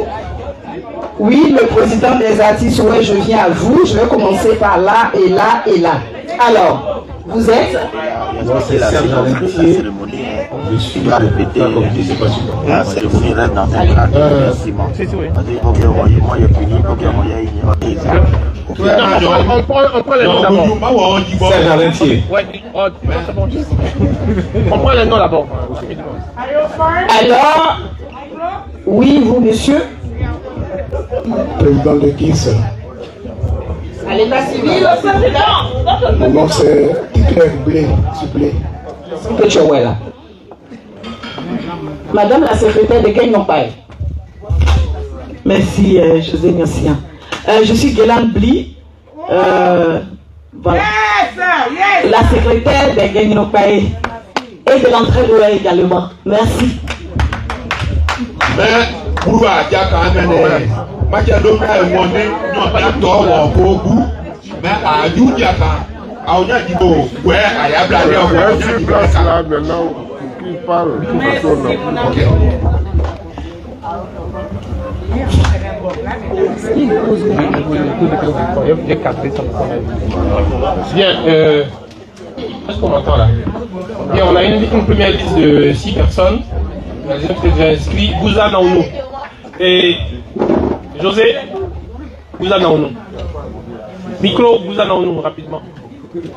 Oui, le président des artistes, ouais, je viens à vous. Je vais commencer par là et là et là. Alors, vous êtes? C'est la cérémonie. Je suis pas répété. La cérémonie reste dans un cadre de remerciement. Moi, il est fini. On prend les noms d'abord. C'est Valentier. On prend les noms d'abord. Alors, oui, vous, monsieur? Président de KIS, À l'état civil, Mon nom c'est Claire Blé, s'il vous plaît. que tu es là. Madame la secrétaire de Gagnopay. Merci, José Niassian. Je suis Guélan Bli. Voilà. La secrétaire de Gagnopay et de l'entraide également. Merci. Mais, pour Diaka, Macadona est monté, non pas tort pour vous, mais à Yudiaka, à Onyadibo, where I have la sur place là maintenant qui parle. Ok. Bien, est-ce qu'on m'entend là? Bien, on a une première liste de 6 personnes. La deuxième qui est déjà inscrit, Bouza Naounou. Et José, Bouza Naounou. Micro, Bouza Naounou, rapidement.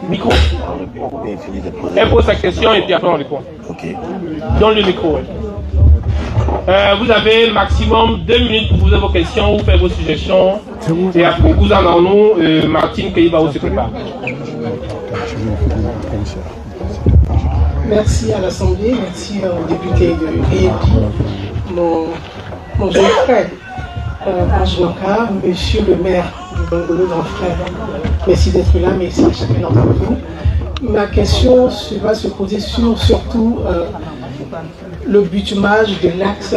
Micro. Elle pose sa question et puis après on répond. Ok. Donne le micro. Vous avez maximum 2 minutes pour poser vos questions ou faire vos suggestions. Et après, vous en avez Martine Keïbao se prépare. Merci à l'Assemblée, merci aux députés de EFI, mon jeune frère, Ange-Noka, monsieur le maire du Bangolo, grand frère. Merci d'être là, merci à chacun d'entre vous. Ma question va se poser sur surtout le bitumage de l'axe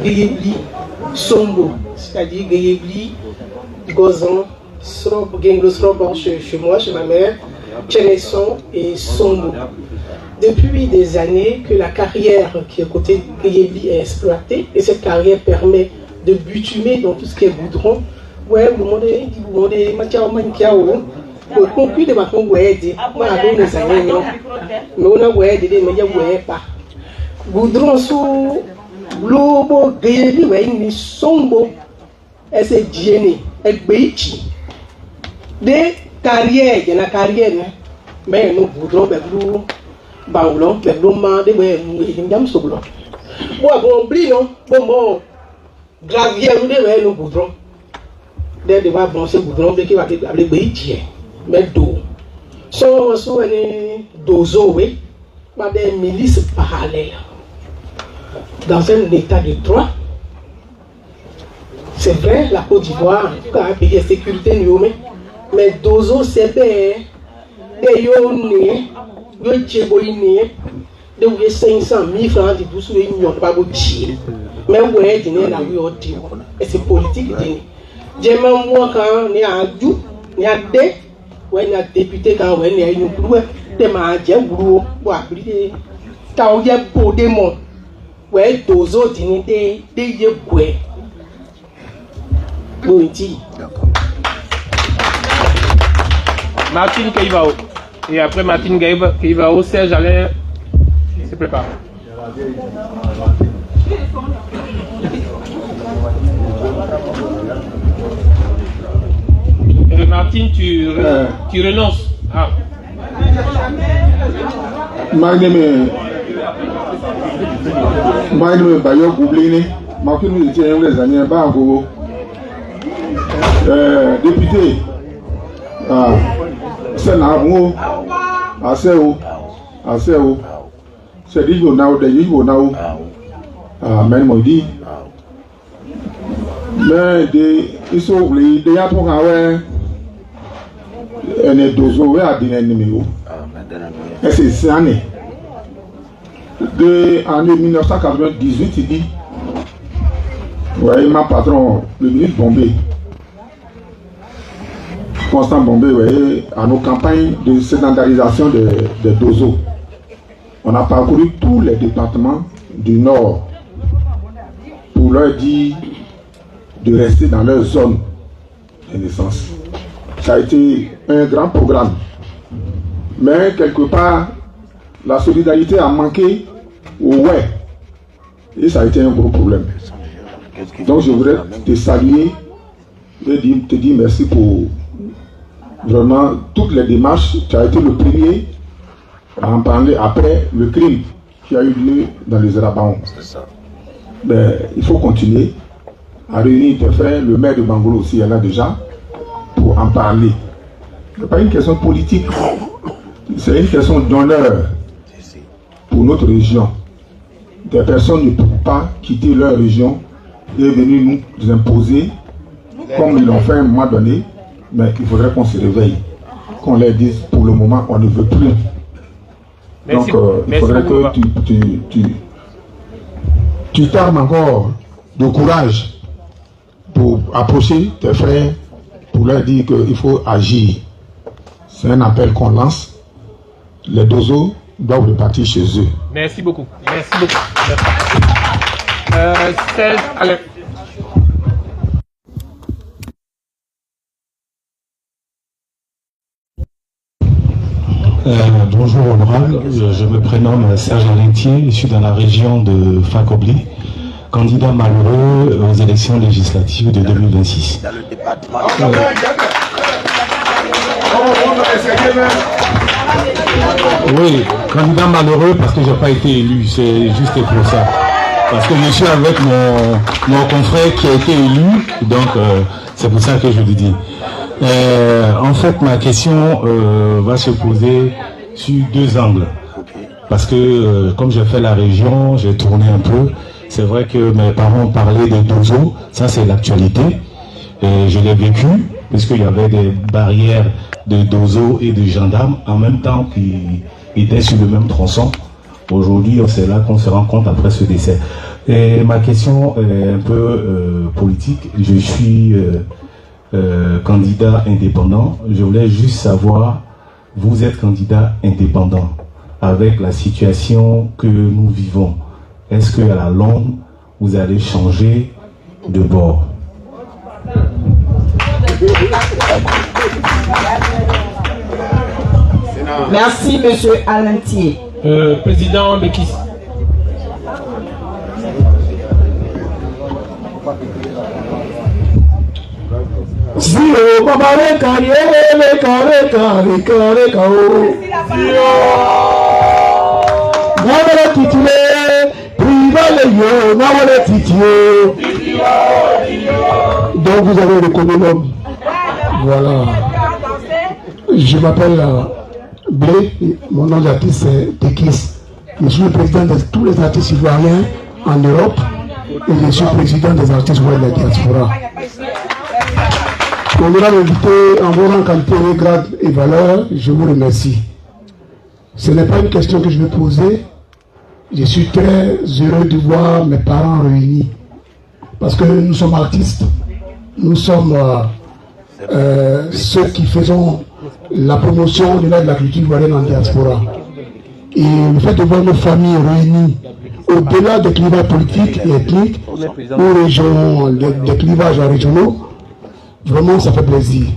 Gayebli-Songo, c'est-à-dire Gayebli-Gozan, Genglo-Sroban chez moi, chez ma mère, Tchenesson et Songo. Depuis des années que la carrière qui est à côté de Gayebli est exploitée et cette carrière permet de bitumer dans tout ce qui est goudron. Ouais, vous demandez, Mathiao Mankiao, pour conclure des bâtons, vous voyez, moi, à des années, non. Mais on a voyé des médias, vous voyez pas. Goudron sous Globo, Gayebli, vous voyez, ni Songo, et c'est Djéné, et Beichi. Des carrières, il y a une carrière, mais nous, goudron, nous, Banglon, mais nous, mandé, nous, nous, Soblon. Bon, on oublie, non, bon, gravier, nous, goudron. Des débats bon c'est goudron qui va appeler Béitier mais d'eau sont des dozo oui par des milices parallèles dans un état de droit. C'est vrai, la Côte d'Ivoire en tout cas un pays de sécurité mais dozo c'est bien des yoni yo tcheboini de vous 500 000 francs de tout sur une million pas bouti mais ouais dîner la oui et c'est politique dîner. J'ai même moi quand ni a du ni a des ouais ni a député quand ouais ni a une blue des manger blue pour appeler quand il y a pour des mots ouais dozo dîner des yeux ouais bon dit Martine Keïbao. Et après Martine Keïbao, Serge Alain se prépare. Martine, tu renonces. Ah. My name is Bayo Koublini. Ma fille est les années Bango. Député. C'est Namo. Aseo. C'est dit you now, the you now. Men Modi. Mais ils sont oubliés. They are talking away. Et dozo we a bien numéro. Et c'est cette année. De année 1998 il dit. Ouais, ma patron, le ministre Bombay. Constant Bombay, ouais, à nos campagnes de sédentarisation des dozos. On a parcouru tous les départements du Nord pour leur dire de rester dans leur zone de naissance. Ça a été un grand programme. Mais quelque part, la solidarité a manqué ouais. Et ça a été un gros problème. Donc je voudrais te saluer et te dire merci pour vraiment toutes les démarches. Tu as été le premier à en parler après le crime qui a eu lieu dans les Arabaons. Mais il faut continuer à réunir tes frères. Le maire de Bangolo aussi est là déjà pour en parler. Ce n'est pas une question politique, c'est une question d'honneur pour notre région. Des personnes ne peuvent pas quitter leur région et venir nous imposer, comme ils l'ont fait à un moment donné, mais il faudrait qu'on se réveille, qu'on leur dise pour le moment on ne veut plus. Merci. Donc il faudrait que tu t'armes encore de courage pour approcher tes frères, pour leur dire qu'il faut agir. C'est un appel qu'on lance. Les dozos doivent repartir chez eux. Merci beaucoup. Merci beaucoup. Allez. Bonjour honorable, je me prénomme Serge Alentier, je suis dans la région de Fakobli, candidat malheureux aux élections législatives de 2026. Oui, candidat malheureux parce que je n'ai pas été élu, c'est juste pour ça. Parce que je suis avec mon confrère qui a été élu, donc c'est pour ça que je le dis. En fait, ma question va se poser sur deux angles. Parce que comme j'ai fait la région, j'ai tourné un peu. C'est vrai que mes parents parlaient de dozo, ça c'est l'actualité. Je l'ai vécu, puisqu'il y avait des barrières de dozo et de gendarmes en même temps qui étaient sur le même tronçon. Aujourd'hui, c'est là qu'on se rend compte après ce décès. Et ma question est un peu politique. Je suis candidat indépendant. Je voulais juste savoir, vous êtes candidat indépendant avec la situation que nous vivons. Est-ce qu'à la longue, vous allez changer de bord? Merci, monsieur Alentier. Président Bekis. Zio, babare kariere, kare, kare, kare, kao. Nawale titile, privale yo, nawale titio. Donc vous avez reconnu l'homme. Voilà. Je m'appelle Blé, mon nom d'artiste c'est Tekis. Je suis le président de tous les artistes ivoiriens en Europe et je suis président des artistes de la diaspora. On aura invité en vos rangs, qualité, grade et valeur. Je vous remercie. Ce n'est pas une question que je vais poser. Je suis très heureux de voir mes parents réunis. Parce que nous sommes artistes. Nous sommes ceux qui faisons la promotion de la culture ivoirienne en diaspora. Et le fait de voir nos familles réunies au-delà des clivages politiques et ethniques ou des clivages régionaux, vraiment, ça fait plaisir.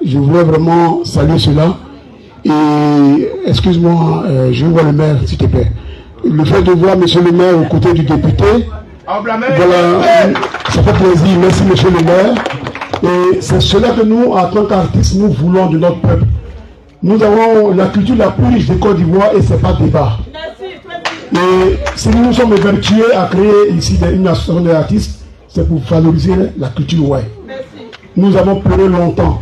Je voulais vraiment saluer cela. Et, excuse-moi, je vois le maire, s'il te plaît. Le fait de voir monsieur le maire aux côtés du député, voilà, ça fait plaisir. Merci, monsieur le maire. Et c'est cela que nous, en tant qu'artistes, nous voulons de notre peuple. Nous avons la culture la plus riche de Côte d'Ivoire et ce n'est pas débat. Et si nous sommes vertueux à créer ici une association d'artistes, c'est pour valoriser la culture ouais. Nous avons pleuré longtemps.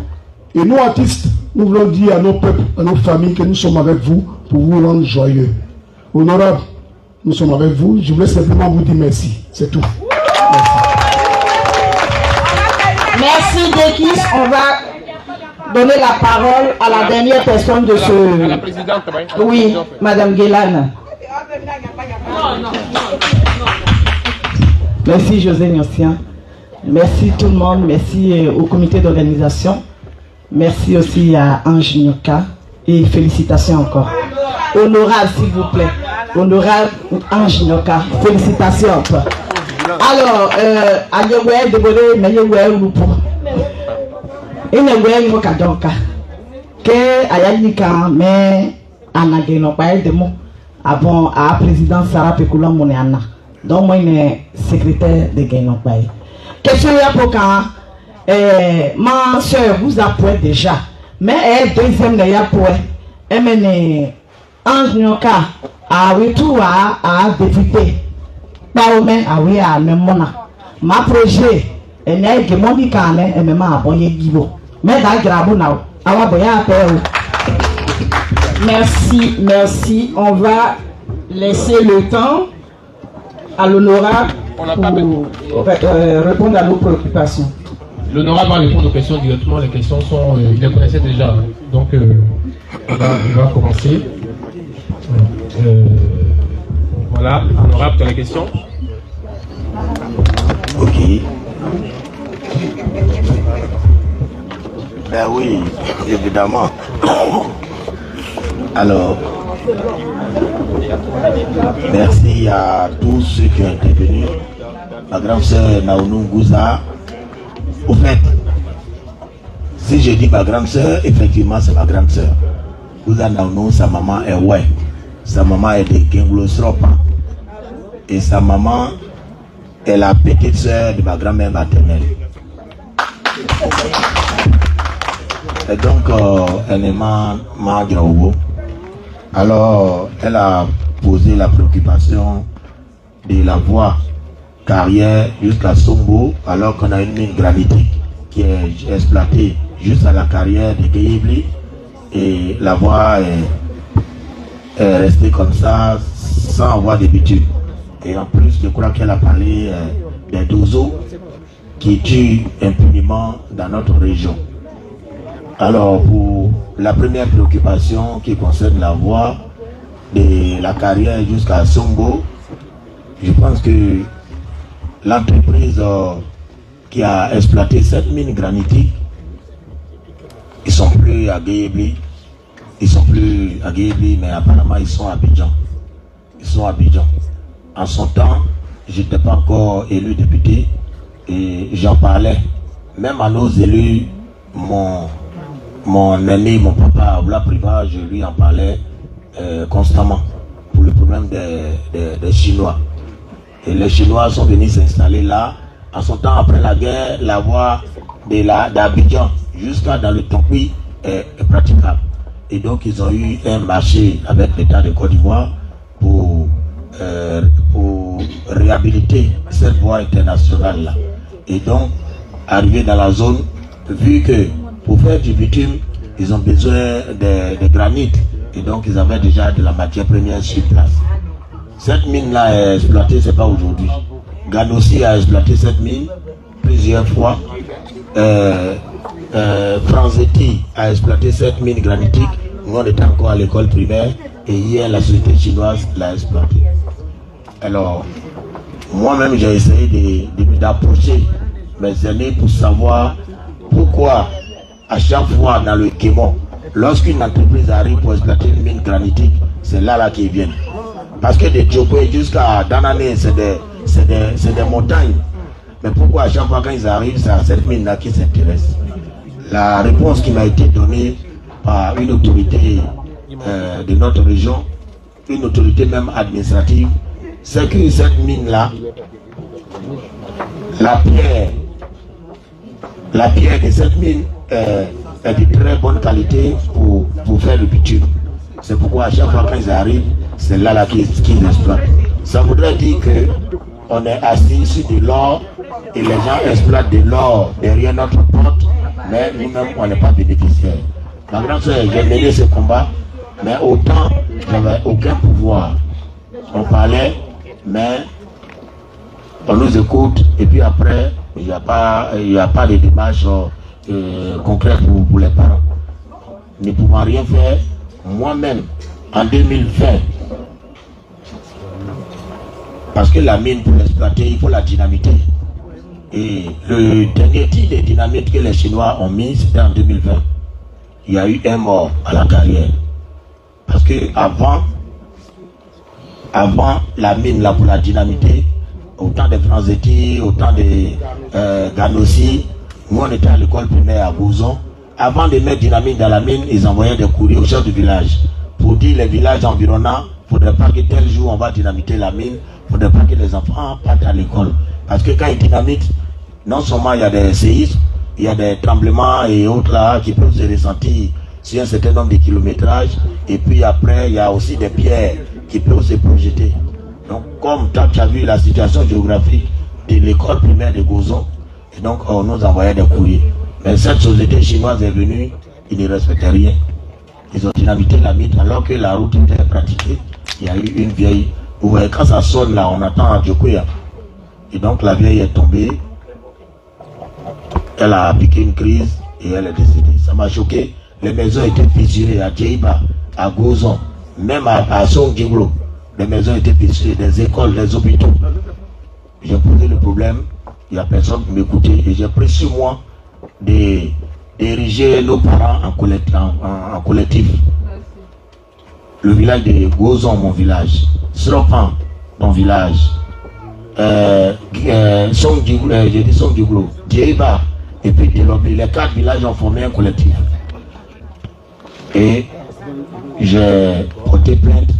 Et nous, artistes, nous voulons dire à nos peuples, à nos familles que nous sommes avec vous pour vous rendre joyeux. Honorable, nous sommes avec vous. Je voulais simplement vous dire merci. C'est tout. Merci Dekis. On va donner la parole à la dernière personne de ce... Oui, Madame Guélane. Merci José Nyossien. Merci tout le monde. Merci au comité d'organisation. Merci aussi à Ange Nyoka. Et félicitations encore. Honorable, s'il vous plaît. Honorable Ange Nyoka. Félicitations. Alors, à Yowé, débolé, mais Yowé, Lupo. Et Yowé, Yowé, Donka. Que Ayanika, mais Anagé, non pas de mots. Avant, à président Sarah Pekula Monéana. Donc, moi, je suis secrétaire de Gainon Paye. Question pour quand ma soeur vous appuie déjà. Mais elle deuxième de yapoué. Elle mène Ange Nyoka à retour à député. Baomen a oui à Memona. Ma projet, elle n'est que mon dicane et même à Boye Gibo. Mais dans Grabou now, Merci, merci. On va laisser le temps à l'honorable pour répondre à nos préoccupations. L'honorable va répondre aux questions directement. Les questions sont, il les connaissait déjà. Donc, on va commencer. Voilà, honorable, tu as les questions? Ok. Ben oui, évidemment. Alors, merci à tous ceux qui ont intervenu. Ma grande sœur Naounou Gouza. Au fait, si je dis ma grande sœur, effectivement c'est ma grande sœur. Gouza Naounou, sa maman est ouais. Sa maman est de Genglo Sropa. Et sa maman est la petite sœur de ma grand-mère maternelle. Et donc, elle est Magraogo. Alors, elle a posé la préoccupation de la voie carrière jusqu'à Sombo, alors qu'on a une mine granitique qui est exploitée juste à la carrière de Guéibli. Et la voie est restée comme ça, sans avoir de bitume. Et en plus, je crois qu'elle a parlé des douzos qui tuent impunément dans notre région. Alors, pour la première préoccupation qui concerne la voie de la carrière jusqu'à Sombo, je pense que l'entreprise qui a exploité cette mine granitique, ils sont plus à Guéibli. Ils sont plus à Guéibli, mais apparemment ils sont à Abidjan. Ils sont à Abidjan. En son temps, je n'étais pas encore élu député et j'en parlais. Même à nos élus, mon aîné, mon papa, Oula Priva, je lui en parlais constamment pour le problème des Chinois. Et les Chinois sont venus s'installer là. En son temps, après la guerre, la voie d'Abidjan jusqu'à dans le Tonki est praticable. Et donc, ils ont eu un marché avec l'État de Côte d'Ivoire pour réhabiliter cette voie internationale là. Et donc, arrivé dans la zone, vu que pour faire du bitume, ils ont besoin de granit. Et donc, ils avaient déjà de la matière première sur place. Cette mine-là est exploitée, ce n'est pas aujourd'hui. Ganossi a exploité cette mine plusieurs fois. Franzetti a exploité cette mine granitique. Nous, on était encore à l'école primaire. Et hier, la société chinoise l'a exploité. Alors, moi-même, j'ai essayé d'approcher mes aînés pour savoir pourquoi, à chaque fois dans le Kémon, lorsqu'une entreprise arrive pour exploiter une mine granitique, c'est là qu'ils viennent. Parce que de Djokwe jusqu'à Danané, c'est des montagnes. Mais pourquoi à chaque fois quand ils arrivent, c'est à cette mine-là qui s'intéresse? La réponse qui m'a été donnée par une autorité de notre région, une autorité même administrative, c'est que cette mine-là, la pierre de cette mine est de très bonne qualité pour faire le bitume. C'est pourquoi à chaque fois quand ils arrivent, c'est là qu'ils exploitent. Ça voudrait dire qu'on est assis sur de l'or et les gens exploitent de l'or derrière notre porte, mais nous-mêmes on n'est pas bénéficiaires. Ma grande soeur, j'ai mené ce combat, mais autant j'avais aucun pouvoir. On parlait, mais on nous écoute et puis après il n'y a pas de démarche concrète pour les parents. Ne pouvant rien faire, moi-même en 2020, parce que la mine pour l'exploiter il faut la dynamiter. Et le dernier type de dynamite que les Chinois ont mis, c'était en 2020. Il y a eu un mort à la carrière. Parce que avant la mine là pour la dynamiter, autant de Franzetti, autant de Ganossi, nous on était à l'école primaire à Bouzon. Avant de mettre dynamite dans la mine, ils envoyaient des courriers au chef du village pour dire les villages environnants, il ne faudrait pas que tel jour on va dynamiter la mine, il ne faudrait pas que les enfants partent à l'école. Parce que quand ils dynamitent, non seulement il y a des séismes, il y a des tremblements et autres là qui peuvent se ressentir sur un certain nombre de kilométrages. Et puis après, il y a aussi des pierres qui peuvent se projeter. Donc, comme tu as vu la situation géographique de l'école primaire de Gozon, et donc on nous envoyait des courriers. Mais cette société chinoise est venue, ils ne respectaient rien. Ils ont dynamité la mine alors que la route était pratiquée. Il y a eu une vieille. Vous voyez, quand ça sonne là, on attend à Djokoya. Et donc la vieille est tombée. Elle a piqué une crise et elle est décédée. Ça m'a choqué. Les maisons étaient fissurées à Djeiba, à Gozon, même à Songdjiblo. Les maisons étaient fissurées, des écoles, des hôpitaux. J'ai posé le problème. Il n'y a personne qui m'écoutait. Et j'ai pris sur moi d'ériger nos parents en collectif. Le village de Gozon, mon village. Sropan, mon village. J'ai dit Songdjiblo, Djeiba et puis Delobé. Les 4 villages ont formé un collectif. Et j'ai porté plainte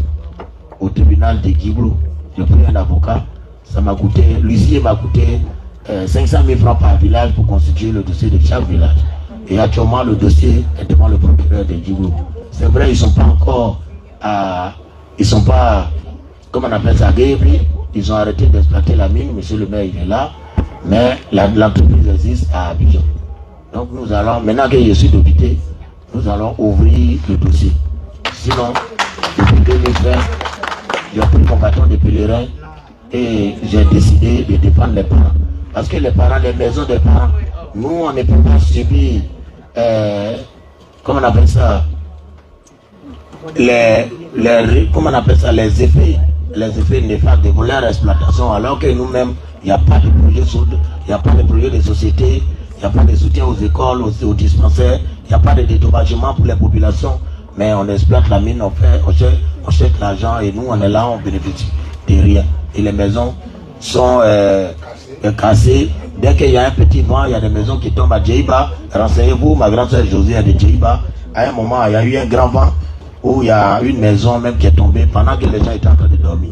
au tribunal de Djiblo. J'ai pris un avocat. Ça m'a coûté, l'huissier m'a coûté 500 000 francs par village pour constituer le dossier de chaque village. Et actuellement, le dossier est devant le procureur de Djiblo. C'est vrai, ils ne sont pas encore ils ne sont pas, comment on appelle ça, guéris. Ils ont arrêté d'exploiter la mine. Monsieur le maire, il est là. Mais l'entreprise existe à Abidjan. Donc nous allons, maintenant que je suis député, nous allons ouvrir le dossier. Sinon, depuis 2020, j'ai pris mon bâton de pèlerin et j'ai décidé de défendre les parents. Parce que les parents, les maisons des parents, nous, on ne peut pas subir, comment on appelle ça, comment on appelle ça, les effets néfastes de leur exploitation, alors que nous-mêmes, il n'y a pas de projet, il n'y a pas de projet de société, il n'y a pas de soutien aux écoles, aux dispensaires, il n'y a pas de dédommagement pour les populations, mais on exploite la mine, on cherche l'argent et nous, on est là, on bénéficie de rien. Et les maisons sont cassées. Dès qu'il y a un petit vent, il y a des maisons qui tombent à Djeiba. Renseignez-vous, ma grande sœur Josie est de Djeiba. À un moment, il y a eu un grand vent où il y a une maison même qui est tombée pendant que les gens étaient en train de dormir.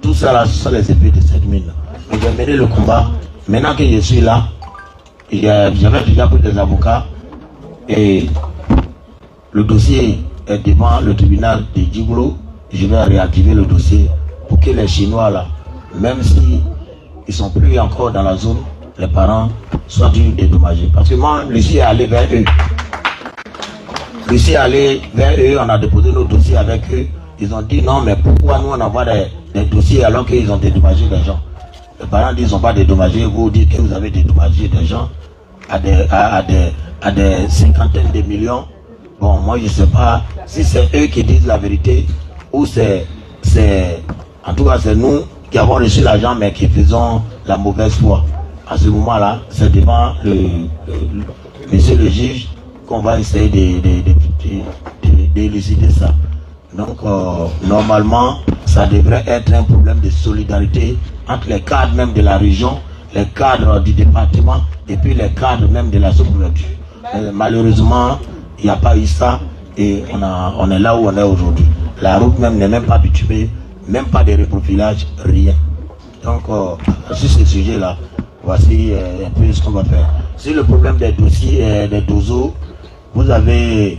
Tout ça là, ce sont les effets de cette mine. Et j'ai mené le combat. Maintenant que je suis là, j'avais déjà pris des avocats et le dossier est devant le tribunal de Djiblo. Je vais réactiver le dossier pour que les Chinois là, même si ils sont plus encore dans la zone, les parents soient dû dédommager. Parce que moi, Lucie est allé vers eux. Lucie est allé vers eux, on a déposé nos dossiers avec eux. Ils ont dit non, mais pourquoi nous on envoie des dossiers alors qu'ils ont dédommagé des gens? Les parents disent qu'ils n'ont pas dédommagé, vous dites que vous avez dédommagé des gens à des cinquantaines de millions. Bon, moi je ne sais pas si c'est eux qui disent la vérité ou en tout cas c'est nous qui avons reçu l'argent mais qui faisons la mauvaise foi. À ce moment-là, c'est devant monsieur le juge qu'on va essayer d'élucider ça. Donc normalement, ça devrait être un problème de solidarité entre les cadres même de la région, les cadres du département et puis les cadres même de la sous-préfecture. Malheureusement, il n'y a pas eu ça et on est là où on est aujourd'hui. La route même n'est même pas bitumée, même pas de reprofilage, rien. Donc sur ce sujet-là, voici un peu ce qu'on va faire. Sur le problème des dossiers, des dozos, vous avez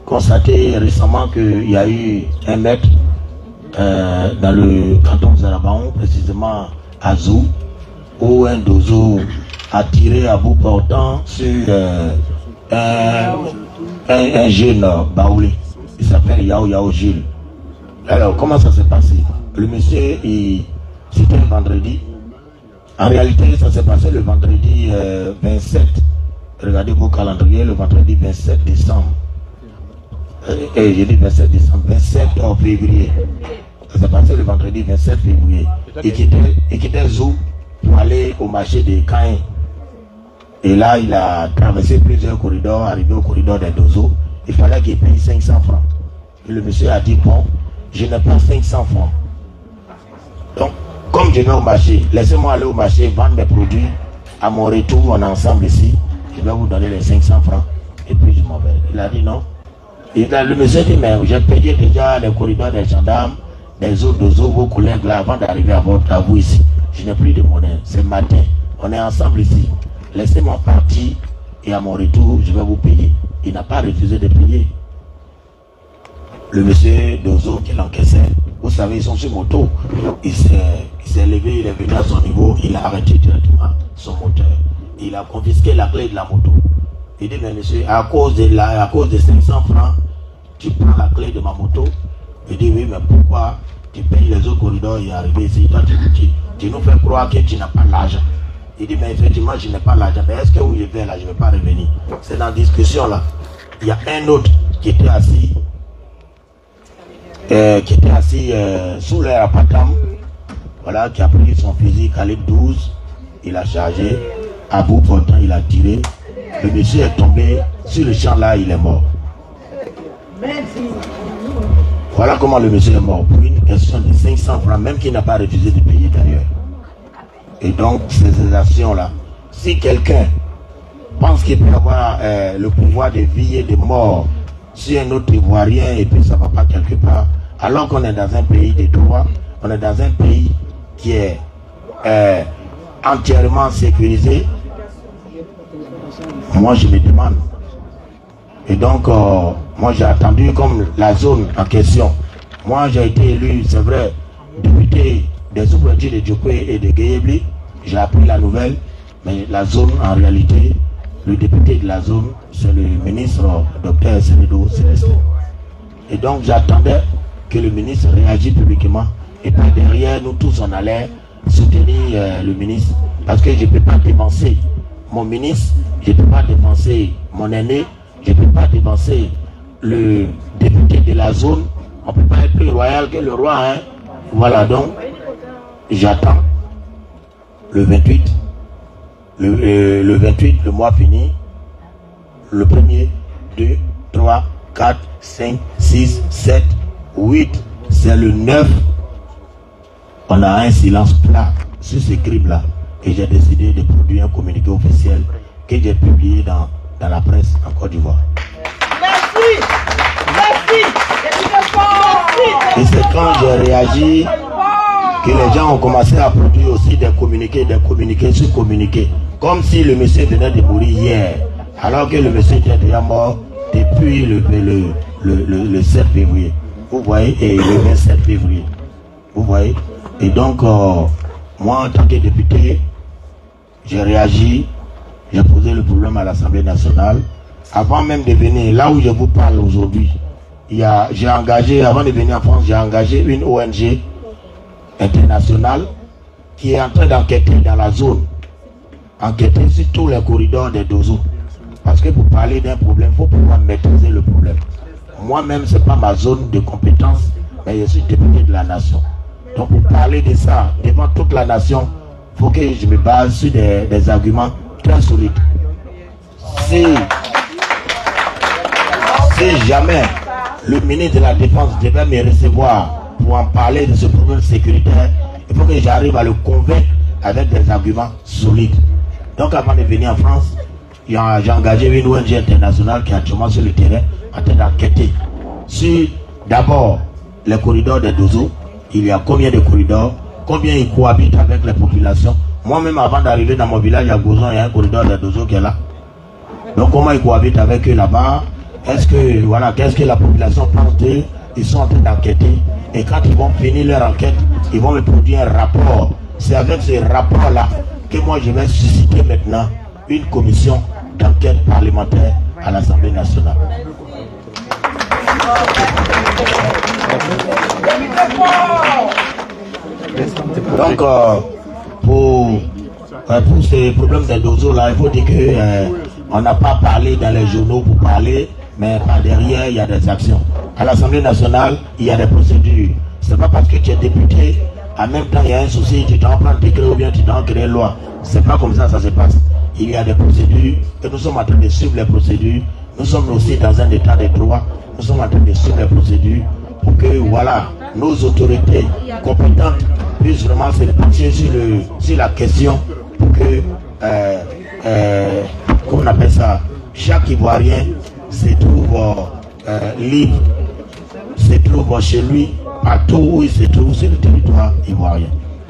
constaté récemment qu'il y a eu un maître dans le canton de Zarabaon, précisément à Zou, où un dozo a tiré à bout portant sur un jeune baoulé. Il s'appelle Yao Yao Gilles. Alors, comment ça s'est passé? Le monsieur, c'était un vendredi. En réalité, ça s'est passé le vendredi 27. Regardez vos calendriers, le vendredi 27 décembre. Et j'ai dit 27 décembre, 27 février. Ça s'est passé le vendredi 27 février. Il quittait Zou pour aller au marché de Caen. Et là, il a traversé plusieurs corridors, arrivé au corridor des Dozo. Il fallait qu'il paye 500 francs. Et le monsieur a dit, bon, je n'ai pas 500 francs. Donc, comme je vais au marché, laissez-moi aller au marché, vendre mes produits. À mon retour, on est ensemble ici. Je vais vous donner les 500 francs. Et puis je m'en vais. Il a dit non. Le monsieur dit, mais j'ai payé déjà les corridors des gendarmes, des autres Dozo, vos collègues là, avant d'arriver à vous ici. Je n'ai plus de monnaie. C'est matin. On est ensemble ici. Laissez-moi partir et à mon retour, je vais vous payer. Il n'a pas refusé de payer. Le monsieur Dozo qui l'encaissait, vous savez, ils sont sur moto. Il s'est levé, il est venu à son niveau, il a arrêté directement son moteur. Il a confisqué la clé de la moto. Il dit, mais monsieur, à cause de 500 francs, tu prends la clé de ma moto. Il dit, oui, mais pourquoi tu payes les autres corridors et arriver ici? Toi, tu nous fais croire que tu n'as pas l'argent. Il dit, mais effectivement, je n'ai pas l'argent. Mais est-ce que où je vais là, je ne vais pas revenir? C'est dans la discussion là. Il y a un autre qui était assis, sous l'air à Patam, voilà, qui a pris son fusil calibre 12, il a chargé, à bout portant, il a tiré. Le monsieur est tombé sur le champ là, il est mort. Voilà comment le monsieur est mort, pour une question de 500 francs, même qu'il n'a pas refusé de payer d'ailleurs. Et donc, ces actions-là, si quelqu'un pense qu'il peut avoir le pouvoir de vie et de mort sur un autre Ivoirien et puis ça ne va pas quelque part, alors qu'on est dans un pays de droit, on est dans un pays qui est entièrement sécurisé, moi je me demande. Et donc, moi j'ai attendu comme la zone en question. Moi j'ai été élu, c'est vrai, député des sous-préfets de Djokwe et de Guéyébli. J'ai appris la nouvelle, mais la zone en réalité, le député de la zone, c'est le ministre Dr Semedo Célestin. Et donc j'attendais que le ministre réagisse publiquement. Et puis derrière, nous tous on allait soutenir le ministre. Parce que je ne peux pas dépenser mon ministre, je ne peux pas dépenser mon aîné, je ne peux pas dépenser le député de la zone. On ne peut pas être plus royal que le roi. Hein? Voilà, donc j'attends le 28. Le 28, le mois fini. Le 1er, 2, 3, 4, 5, 6, 7, 8. C'est le 9. On a un silence plat sur ce crime-là. Et j'ai décidé de produire un communiqué officiel que j'ai publié dans la presse en Côte d'Ivoire. Merci. Merci. Et c'est quand j'ai réagi que les gens ont commencé à produire aussi des communiqués sur communiqués. Comme si le monsieur venait de mourir hier. Alors que le monsieur était déjà mort depuis le 7 février. Vous voyez, et le 27 février. Vous voyez. Et donc, moi, en tant que député, j'ai réagi, j'ai posé le problème à l'Assemblée nationale. Avant même de venir, là où je vous parle aujourd'hui, j'ai engagé, avant de venir en France, j'ai engagé une ONG internationale qui est en train d'enquêter dans la zone, enquêter sur tous les corridors des Dozo. Parce que pour parler d'un problème, il faut pouvoir maîtriser le problème. Moi-même, ce n'est pas ma zone de compétence, mais je suis député de la nation. Donc pour parler de ça devant toute la nation, il faut que je me base sur des arguments très solides. Si jamais le ministre de la Défense devait me recevoir pour en parler de ce problème sécuritaire, il faut que j'arrive à le convaincre avec des arguments solides. Donc avant de venir en France, j'ai engagé une ONG internationale qui est actuellement sur le terrain en train d'enquêter sur d'abord les corridors des Dozo. Il y a combien de corridors, combien ils cohabitent avec les populations. Moi-même, avant d'arriver dans mon village à Gozon, il y a un corridor des Dozo qui est là. Donc comment ils cohabitent avec eux là-bas? Est-ce que, voilà, qu'est-ce que la population pense d'eux? Ils sont en train d'enquêter. Et quand ils vont finir leur enquête, ils vont me produire un rapport. C'est avec ce rapport-là que moi je vais susciter maintenant une commission d'enquête parlementaire à l'Assemblée nationale. Donc, pour ces problèmes des Dozo là, il faut dire que on n'a pas parlé dans les journaux pour parler, mais par derrière, il y a des actions. À l'Assemblée nationale, il y a des procédures. Ce n'est pas parce que tu es député, en même temps, il y a un souci, tu t'en prends un décret ou bien tu t'en crées une loi. Ce n'est pas comme ça se passe. Il y a des procédures et nous sommes en train de suivre les procédures. Nous sommes aussi dans un état de droit. Nous sommes en train de suivre les procédures pour que, voilà, nos autorités compétentes puissent vraiment se pencher sur la question pour que, comment on appelle ça, chaque Ivoirien se trouve libre, se trouve chez lui, partout où il se trouve sur le territoire ivoirien.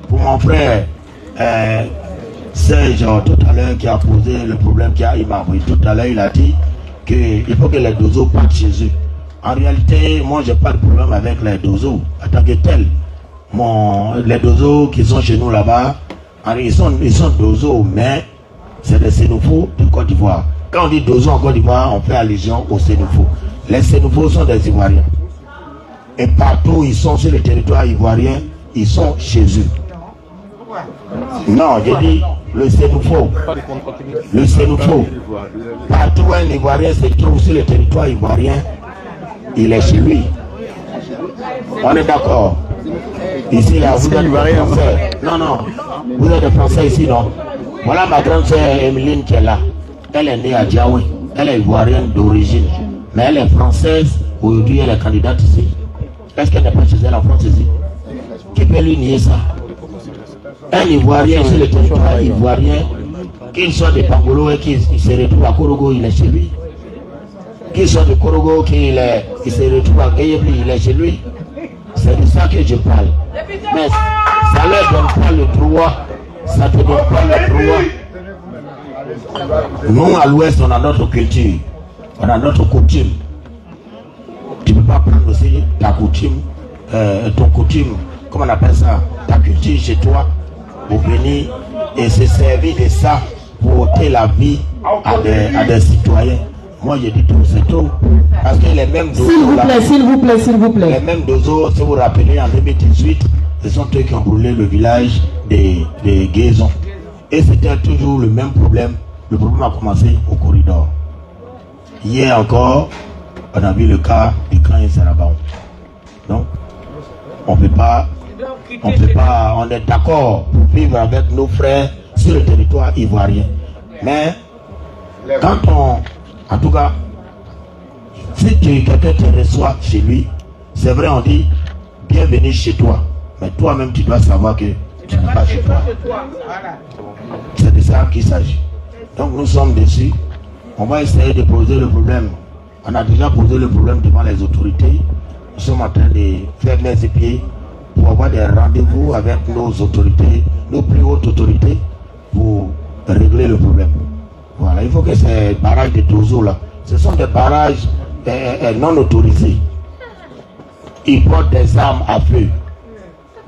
Pour mon frère Serge, tout à l'heure, qui a posé le problème il m'a envoyé tout à l'heure, il a dit qu'il faut que les Dozo partent chez eux. En réalité, moi, je n'ai pas de problème avec les Dozo en tant que tel. Les Dozo qui sont chez nous là-bas, ils sont Dozo, mais c'est des Sénoufos de Côte d'Ivoire. Quand on dit Dozo en Côte d'Ivoire, on fait allusion aux Sénoufos. Les Sénoufos sont des Ivoiriens. Et partout où ils sont sur le territoire ivoirien, ils sont chez eux. Non, j'ai dit le Sénoufo. Le Sénoufo. Partout où un Ivoirien se trouve sur le territoire ivoirien, il est chez lui. On est d'accord. Ici, là, vous êtes des Français. Non, non. Vous êtes des Français ici, non. Voilà ma grande sœur Emeline qui est là. Elle est née à Djaoui. Elle est ivoirienne d'origine. Mais elle est française. Aujourd'hui, elle est candidate ici. Est-ce qu'elle n'est pas chez elle en France ici? Qui peut lui nier ça? Un Ivoirien sur le territoire ivoirien, qu'il soit de Pangolo et qu'il se retrouve à Korogo, il est chez lui. Qu'il soit de Korogo, qu'il se retrouve à Gayebli, il est chez lui. C'est de ça que je parle. Mais ça ne leur donne pas le droit. Ça ne te donne pas le droit. Nous, à l'Ouest, on a notre culture. On a notre coutume. Tu ne peux pas prendre aussi ta coutume, ton coutume, comment on appelle ça, ta culture chez toi, pour venir et se servir de ça pour ôter la vie à des citoyens. Moi, je dis tout, c'est tout. Parce que les mêmes Dozo, s'il vous plaît. Les mêmes Dozo, si vous vous rappelez, en 2018, ce sont eux qui ont brûlé le village des Guésons. Et c'était toujours le même problème. Le problème a commencé au corridor. Hier encore, on a vu le cas du camp Sarabao. Donc, on est d'accord pour vivre avec nos frères sur le territoire ivoirien. Mais, en tout cas, si quelqu'un te reçoit chez lui, c'est vrai, on dit, bienvenue chez toi. Mais toi-même, tu dois savoir que tu n'es pas chez toi. C'est de ça qu'il s'agit. Donc, nous sommes dessus. On va essayer de poser le problème. On a déjà posé le problème devant les autorités. Nous sommes en train de faire mains et pieds pour avoir des rendez-vous avec nos autorités, nos plus hautes autorités, pour régler le problème. Voilà, il faut que ces barrages de Dozo là, ce sont des barrages non autorisés. Ils portent des armes à feu.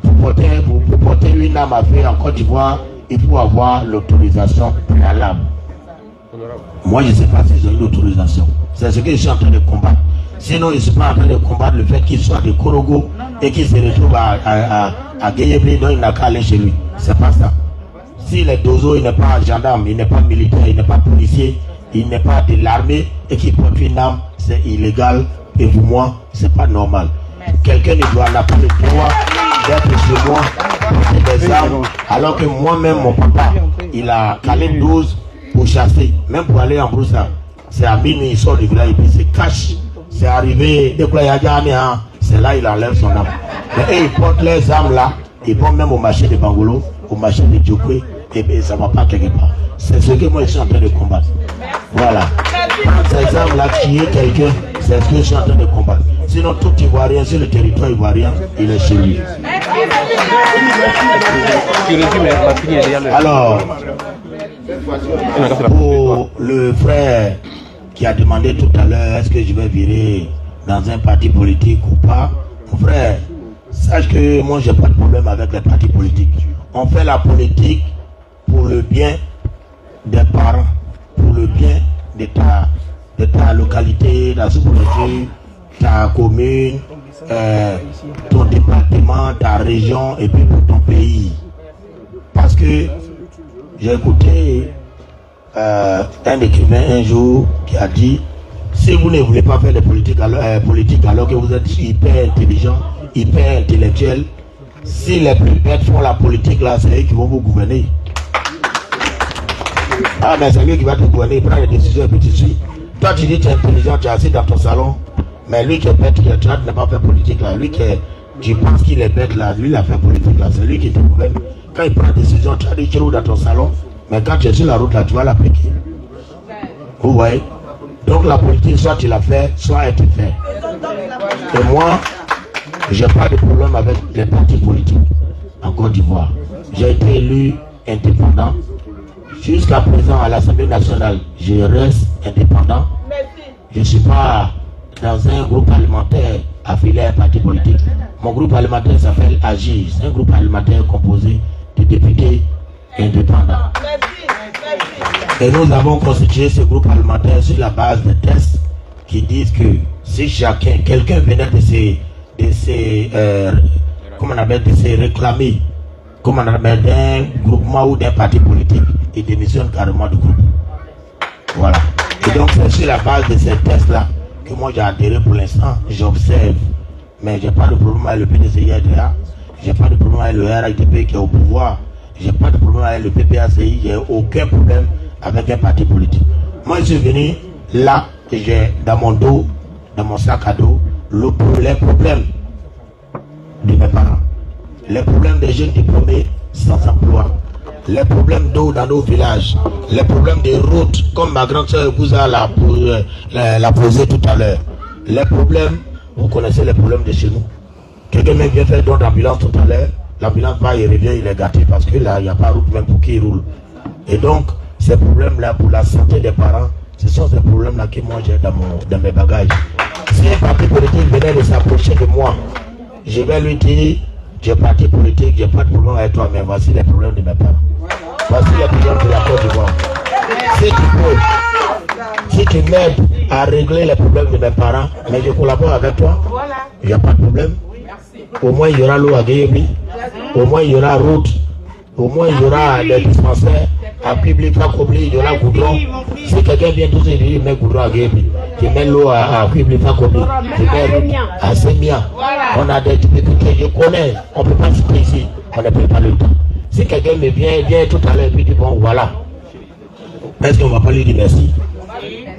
Pour porter une arme à feu en Côte d'Ivoire, il faut avoir l'autorisation préalable. Moi, je ne sais pas s'ils ont une autorisation. C'est ce que je suis en train de combattre. Sinon, je ne suis pas en train de combattre le fait qu'il soit de Korogo et qu'il se retrouve à Gayebli, donc il n'a qu'à aller chez lui. C'est pas ça. Si les Dozo, il n'est pas gendarme, il n'est pas militaire, il n'est pas policier, il n'est pas de l'armée et qu'il porte une arme, c'est illégal. Et pour moi, c'est pas normal. Quelqu'un n'a pas le droit d'être chez moi porter des armes, alors que moi-même, mon papa, il a calé 12 pour chasser, même pour aller en broussard. C'est à minuit, il sort du village et puis il se cache. C'est arrivé, c'est là il enlève son arme. Mais ils portent les armes là, ils vont même au marché de Bangolo, au marché de Djokwe, et bien ça ne va pas quelque part. C'est ce que moi je suis en train de combattre. Voilà. Ces armes là, tuer quelqu'un, c'est ce que je suis en train de combattre. Sinon tout Ivoirien sur le territoire ivoirien, il est chez lui. Alors, pour le frère qui a demandé tout à l'heure, est-ce que je vais virer dans un parti politique ou pas? Mon frère, sache que moi j'ai pas de problème avec les partis politiques. On fait la politique pour le bien des parents, pour le bien de ta localité, la sous-préfecture, ta commune, ton département, ta région et puis pour ton pays. Parce que j'ai écouté un écrivain un jour qui a dit, si vous ne voulez pas faire de politique alors que vous êtes hyper intelligent, hyper intellectuel, si les plus bêtes font la politique là, c'est eux qui vont vous gouverner. Ah mais c'est lui qui va te gouverner, il prend les décisions et puis tu suis. Toi tu dis que tu es intelligent, tu es assis dans ton salon, mais lui qui est bête, qui est train de ne pas faire politique là, lui qui est, tu penses qu'il est bête là, lui il a fait politique là, c'est lui qui te gouverne. Quand il prend des décisions, tu as dit que tu roules dans ton salon, mais quand tu es sur la route là, tu vas l'appliquer. Vous voyez? Donc la politique, soit tu la fais, soit elle te fait. Et moi, je n'ai pas de problème avec les partis politiques en Côte d'Ivoire. J'ai été élu indépendant. Jusqu'à présent, à l'Assemblée nationale, je reste indépendant. Je ne suis pas dans un groupe parlementaire affilié à un parti politique. Mon groupe parlementaire s'appelle AGIR. C'est un groupe parlementaire composé de députés indépendants. Et nous avons constitué ce groupe parlementaire sur la base de tests qui disent que si quelqu'un venait de se réclamer, comme on appelle d'un groupement ou d'un parti politique, il démissionne carrément du groupe. Voilà. Et donc c'est sur la base de ces tests-là que moi j'ai adhéré pour l'instant, j'observe. Mais j'ai pas de problème avec le PDCI-RDA, j'ai pas de problème avec le RITP qui est au pouvoir, j'ai pas de problème avec le PPACI, j'ai aucun problème avec un parti politique. Moi je suis venu là, et j'ai dans mon dos, dans mon sac à dos, les problèmes de mes parents, les problèmes des jeunes diplômés sans emploi, les problèmes d'eau dans nos villages, les problèmes des routes, comme ma grande soeur Gouza l'a posé tout à l'heure. Les problèmes, vous connaissez les problèmes de chez nous. Quelqu'un même vient faire don d'ambulance tout à l'heure, l'ambulance va et revient, il est gâté parce que là, il n'y a pas de route même pour qui roule. Et donc, ces problèmes-là pour la santé des parents, ce sont ces problèmes-là que moi j'ai dans mes bagages. Si un parti politique venait de s'approcher de moi, je vais lui dire, j'ai parti politique, j'ai pas de problème avec toi, mais voici les problèmes de mes parents. Voici les problèmes de la Côte d'Ivoire. Si tu m'aides à régler les problèmes de mes parents, mais je collabore avec toi, il n'y a pas de problème. Au moins il y aura l'eau à Guéhébi, au moins il y aura route, au moins il y aura des dispensaires, à Pibli, Fakobli, il y aura goudron. Si quelqu'un vient tout de suite, il met goudron à Guéhébi, il met l'eau à Pibli, Fakobli, il met à Semia. On a des difficultés, je connais, on ne peut pas se ici, on ne peut pas le temps. Si quelqu'un me vient tout à l'heure et dit bon voilà, est-ce qu'on ne va pas lui dire merci?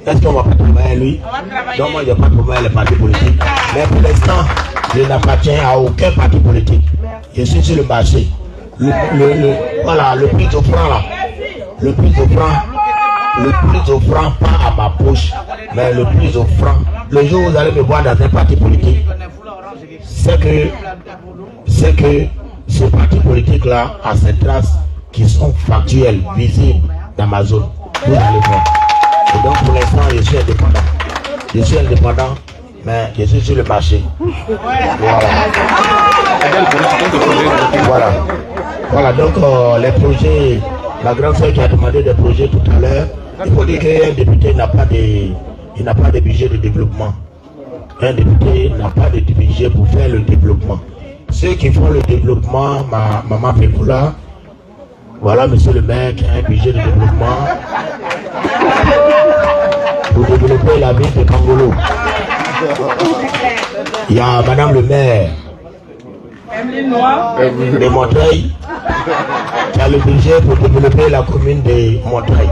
Est-ce qu'on ne va pas travailler à lui? Donc moi je n'ai pas de problème avec les partis politiques. Mais pour l'instant, je n'appartiens à aucun parti politique. Je suis sur le marché. Voilà, le plus offrant là. Le plus offrant, pas à ma poche, mais le plus offrant. Le jour où vous allez me voir dans un parti politique, c'est que ce parti politique là a ces traces qui sont factuelles, visibles dans ma zone. Vous allez voir. Et donc pour l'instant, je suis indépendant. Je suis indépendant, mais je suis sur le marché. Voilà, donc les projets, la grande soeur qui a demandé des projets tout à l'heure, il faut dire qu'un député n'a pas de budget de développement. Un député n'a pas de budget pour faire le développement. Ceux qui font le développement, maman Pécoula, voilà monsieur le maire qui a un budget de développement pour développer la ville de Kangolo. Il y a madame le maire de Montreuil qui a le budget pour développer la commune de Montreuil.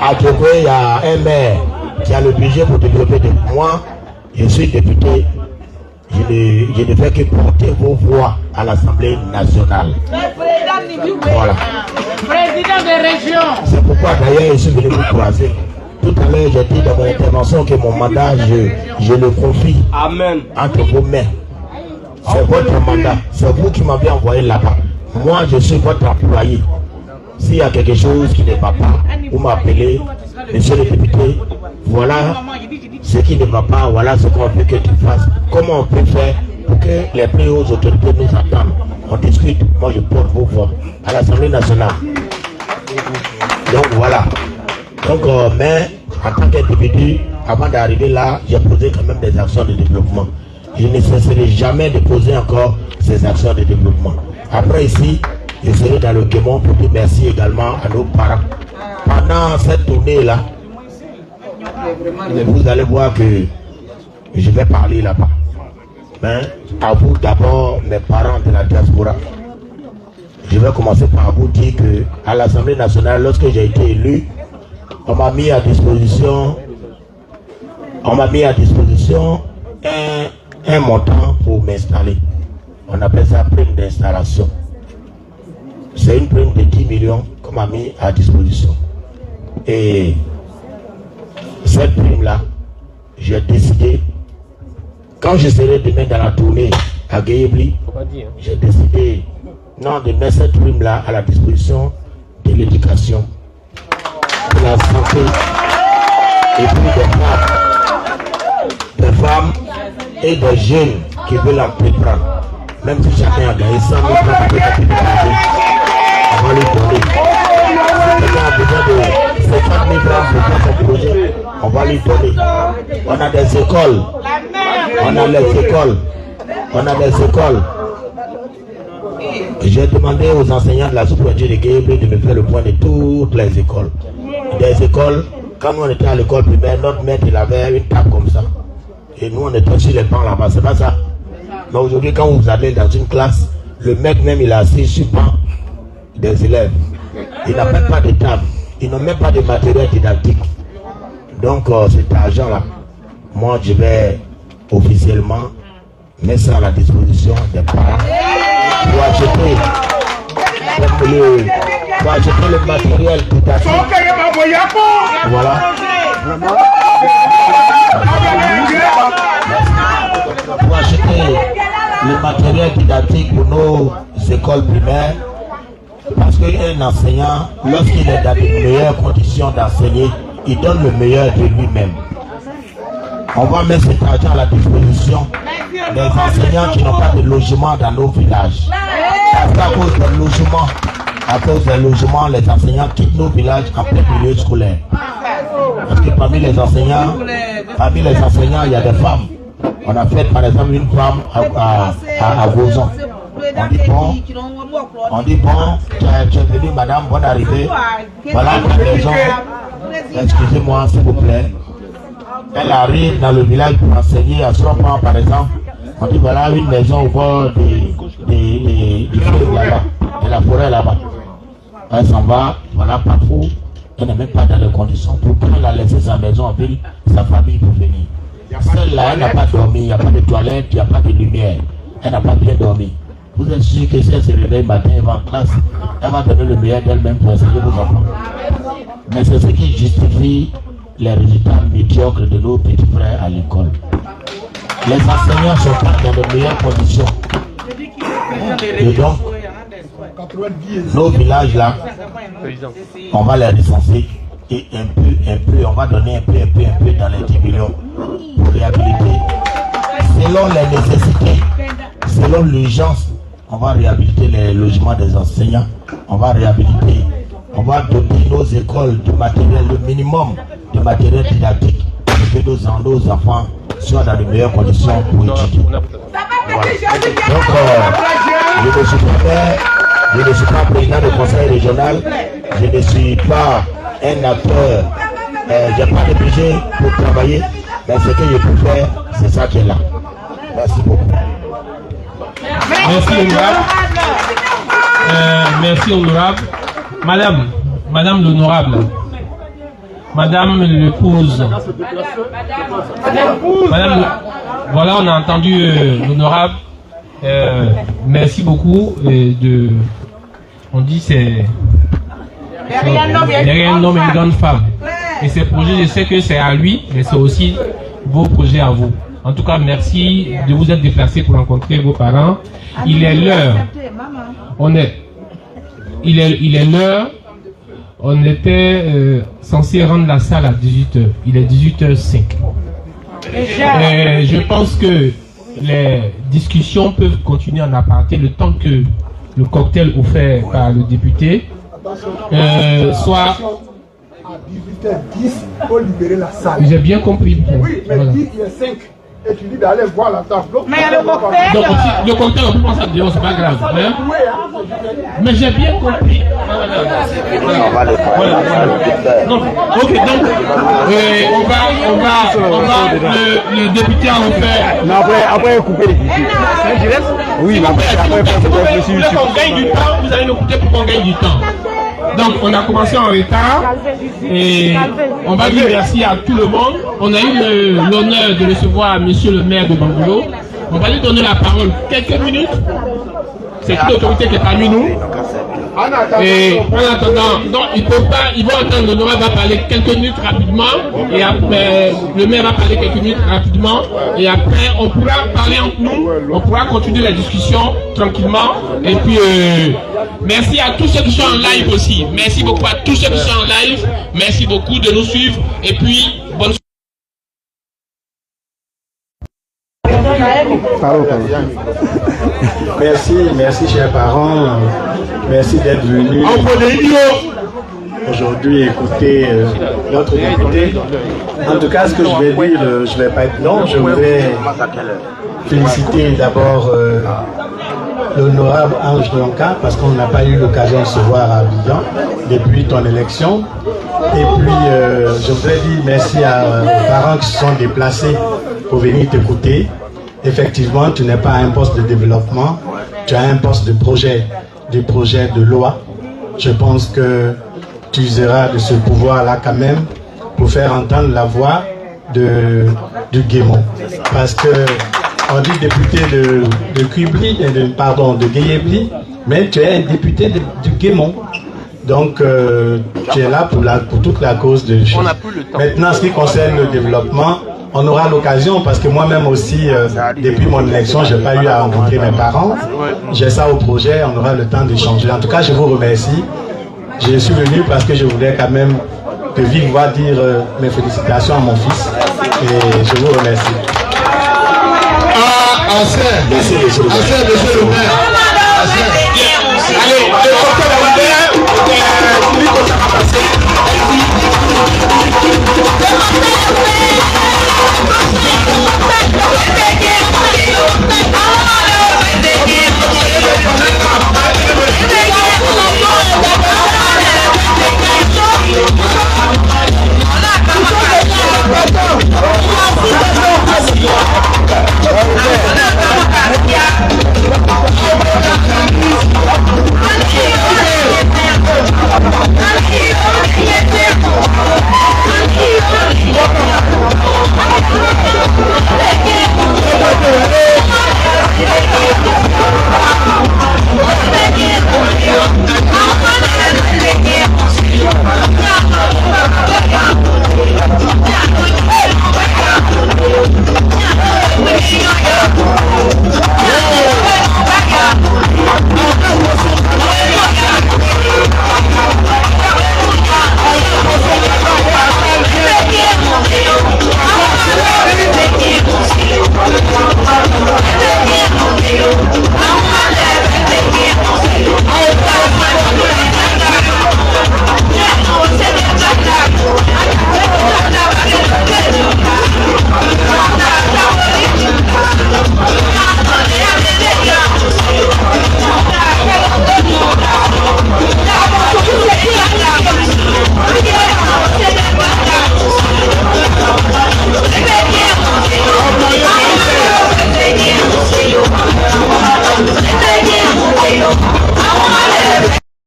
À Togo, il y a un maire qui a le budget pour développer. Moi, je suis député. Je ne fais que porter vos voix à l'Assemblée nationale. Voilà. Président de région. C'est pourquoi d'ailleurs je suis venu vous croiser. Tout à l'heure, j'ai dit dans mon intervention que mon mandat, je le confie entre vos mains. C'est votre mandat. C'est vous qui m'avez envoyé là-bas. Moi, je suis votre employé. S'il y a quelque chose qui ne va pas, vous m'appelez, monsieur le député, voilà ce qui ne va pas, voilà ce qu'on veut que tu fasses. Comment on peut faire pour que les plus hautes autorités nous attendent? On discute, moi je porte vos voix à l'Assemblée nationale. Donc voilà. Donc, mais en tant qu'individu, avant d'arriver là, j'ai posé quand même des actions de développement. Je ne cesserai jamais de poser encore ces actions de développement. Après ici, je serai dans le Guémon pour dire merci également à nos parents. Pendant cette tournée-là, vous allez voir que je vais parler là-bas. Mais à vous d'abord, mes parents de la diaspora. Je vais commencer par vous dire que à l'Assemblée nationale, lorsque j'ai été élu, on m'a mis à disposition un montant pour m'installer. On appelle ça prime d'installation. C'est une prime de 10 millions qu'on m'a mis à disposition. Et cette prime-là, j'ai décidé, quand je serai demain dans la tournée à Guéhébi, j'ai décidé de mettre cette prime-là à la disposition de l'éducation, de la santé, et puis des femmes et des jeunes qui veulent entreprendre. Même si chacun a gagné 100 000 francs, on va lui donner. Si quelqu'un a besoin 50 000 francs pour son projet, on va lui donner. On a des écoles. On a les écoles. On a des écoles. J'ai demandé aux enseignants de la sous-préfecture de Guéhébré de me faire le point de toutes les écoles. Des écoles, quand nous on était à l'école primaire, notre maître il avait une table comme ça. Et nous on était sur les bancs là-bas, c'est pas ça. Mais aujourd'hui quand vous allez dans une classe, le mec même il est assis sur le banc des élèves. Il n'a même pas de table, il n'a même pas de matériel didactique. Donc cet argent-là, moi je vais officiellement mettre ça à la disposition des parents pour acheter le matériel didactique. Voilà. Pour acheter le matériel didactique pour nos écoles primaires. Parce qu'un enseignant, lorsqu'il est dans les meilleures conditions d'enseigner, il donne le meilleur de lui-même. On va mettre cet argent à la disposition des enseignants qui n'ont pas de logement dans nos villages. Parce qu'à cause des logements, les enseignants quittent nos villages en plein milieu scolaire. Parce que parmi les enseignants, il y a des femmes. On a fait par exemple une femme à Gozon. On dit bon, tu es venue madame, bonne arrivée. Voilà ta maison. Excusez-moi s'il vous plaît. Elle arrive dans le village pour enseigner à Sropan par exemple. On dit voilà une maison au bord du fleuve là-bas, de la forêt là-bas. Elle s'en va, voilà parfois. Elle n'est même pas dans les conditions. Pourquoi elle a laissé sa maison en ville, sa famille pour venir. Celle-là, elle n'a pas dormi, il n'y a pas de toilette, il n'y a pas de lumière. Elle n'a pas bien dormi. Vous êtes sûr que si elle se réveille matin, elle va en classe, elle va donner le meilleur d'elle-même pour enseigner vos enfants. Mais c'est ce qui justifie les résultats médiocres de nos petits frères à l'école. Les enseignants sont pas dans de meilleures conditions. Et donc, nos villages là, on va les recenser et un peu, on va donner un peu dans les 10 millions pour réhabiliter. Selon les nécessités, selon l'urgence, on va réhabiliter les logements des enseignants, on va réhabiliter, on va doter nos écoles de matériel, le minimum de matériel didactique pour que nos enfants soient dans de meilleures conditions pour étudier. Voilà. Donc, je ne suis pas président du conseil régional, je ne suis pas un acteur, je n'ai pas de budget pour travailler, mais ce que je peux faire, c'est ça qui est là. Merci beaucoup. Merci honorable. Merci honorable. Madame l'honorable. Madame l'épouse. Voilà, on a entendu l'honorable. Merci beaucoup. On dit c'est derrière un homme et une grande femme. Et ces projets, je sais que c'est à lui, mais c'est aussi vos projets à vous. En tout cas, merci de vous être déplacé pour rencontrer vos parents. Il est l'heure. Il est l'heure. On était censé rendre la salle à 18h. Il est 18h05. Je pense que les discussions peuvent continuer en aparté le temps que le cocktail offert par le député soit... À 18h10, il faut libérer la salle. J'ai bien compris. Oui, mais voilà. Il est 5. Et tu dis d'aller voir la table. Mais il y a le cocktail. Donc, le cocktail, on peut penser à dehors, c'est pas grave. Hein? Mais j'ai bien compris. Voilà. Non, ok, donc, le député a offert. Non, après, couper les discussions. Oui, après, on gagne du temps, vous allez nous écouter pour qu'on gagne du temps. Donc, on a commencé en retard et on va dire merci à tout le monde. On a eu l'honneur de recevoir monsieur le maire de Bangulo. On va lui donner la parole quelques minutes. C'est une autorité qui est parmi nous. Et en attendant, donc ils vont attendre, l'honorable va parler quelques minutes rapidement. Et après, le maire va parler quelques minutes rapidement. Et après, on pourra parler entre nous. On pourra continuer la discussion tranquillement. Et puis, merci à tous ceux qui sont en live aussi. Merci beaucoup à tous ceux qui sont en live. Merci beaucoup de nous suivre. Et puis, bonne Merci chers parents. Merci d'être venus. aujourd'hui écouter notre député. En tout cas, ce que je vais dire, je ne vais pas être long. Je voudrais féliciter d'abord l'honorable Ange Lonka parce qu'on n'a pas eu l'occasion de se voir à Abidjan depuis ton élection. Et puis, je voudrais dire merci aux parents qui se sont déplacés pour venir t'écouter. Effectivement, tu n'es pas à un poste de développement, tu as un poste de projet de loi. Je pense que tu useras de ce pouvoir-là quand même pour faire entendre la voix du Guémon. Parce que on dit député de Kubli, de Guéyébli, mais tu es un député du Guémon. Donc, tu es là pour toute la cause de choses. Maintenant, en ce qui concerne le développement, on aura l'occasion, parce que moi-même aussi, depuis mon élection, je n'ai pas eu à rencontrer mes parents. J'ai ça au projet, on aura le temps d'échanger. En tout cas, je vous remercie. Je suis venu parce que je voulais quand même de vive voix dire mes félicitations à mon fils. Et je vous remercie. Monsieur le maire. Allez, le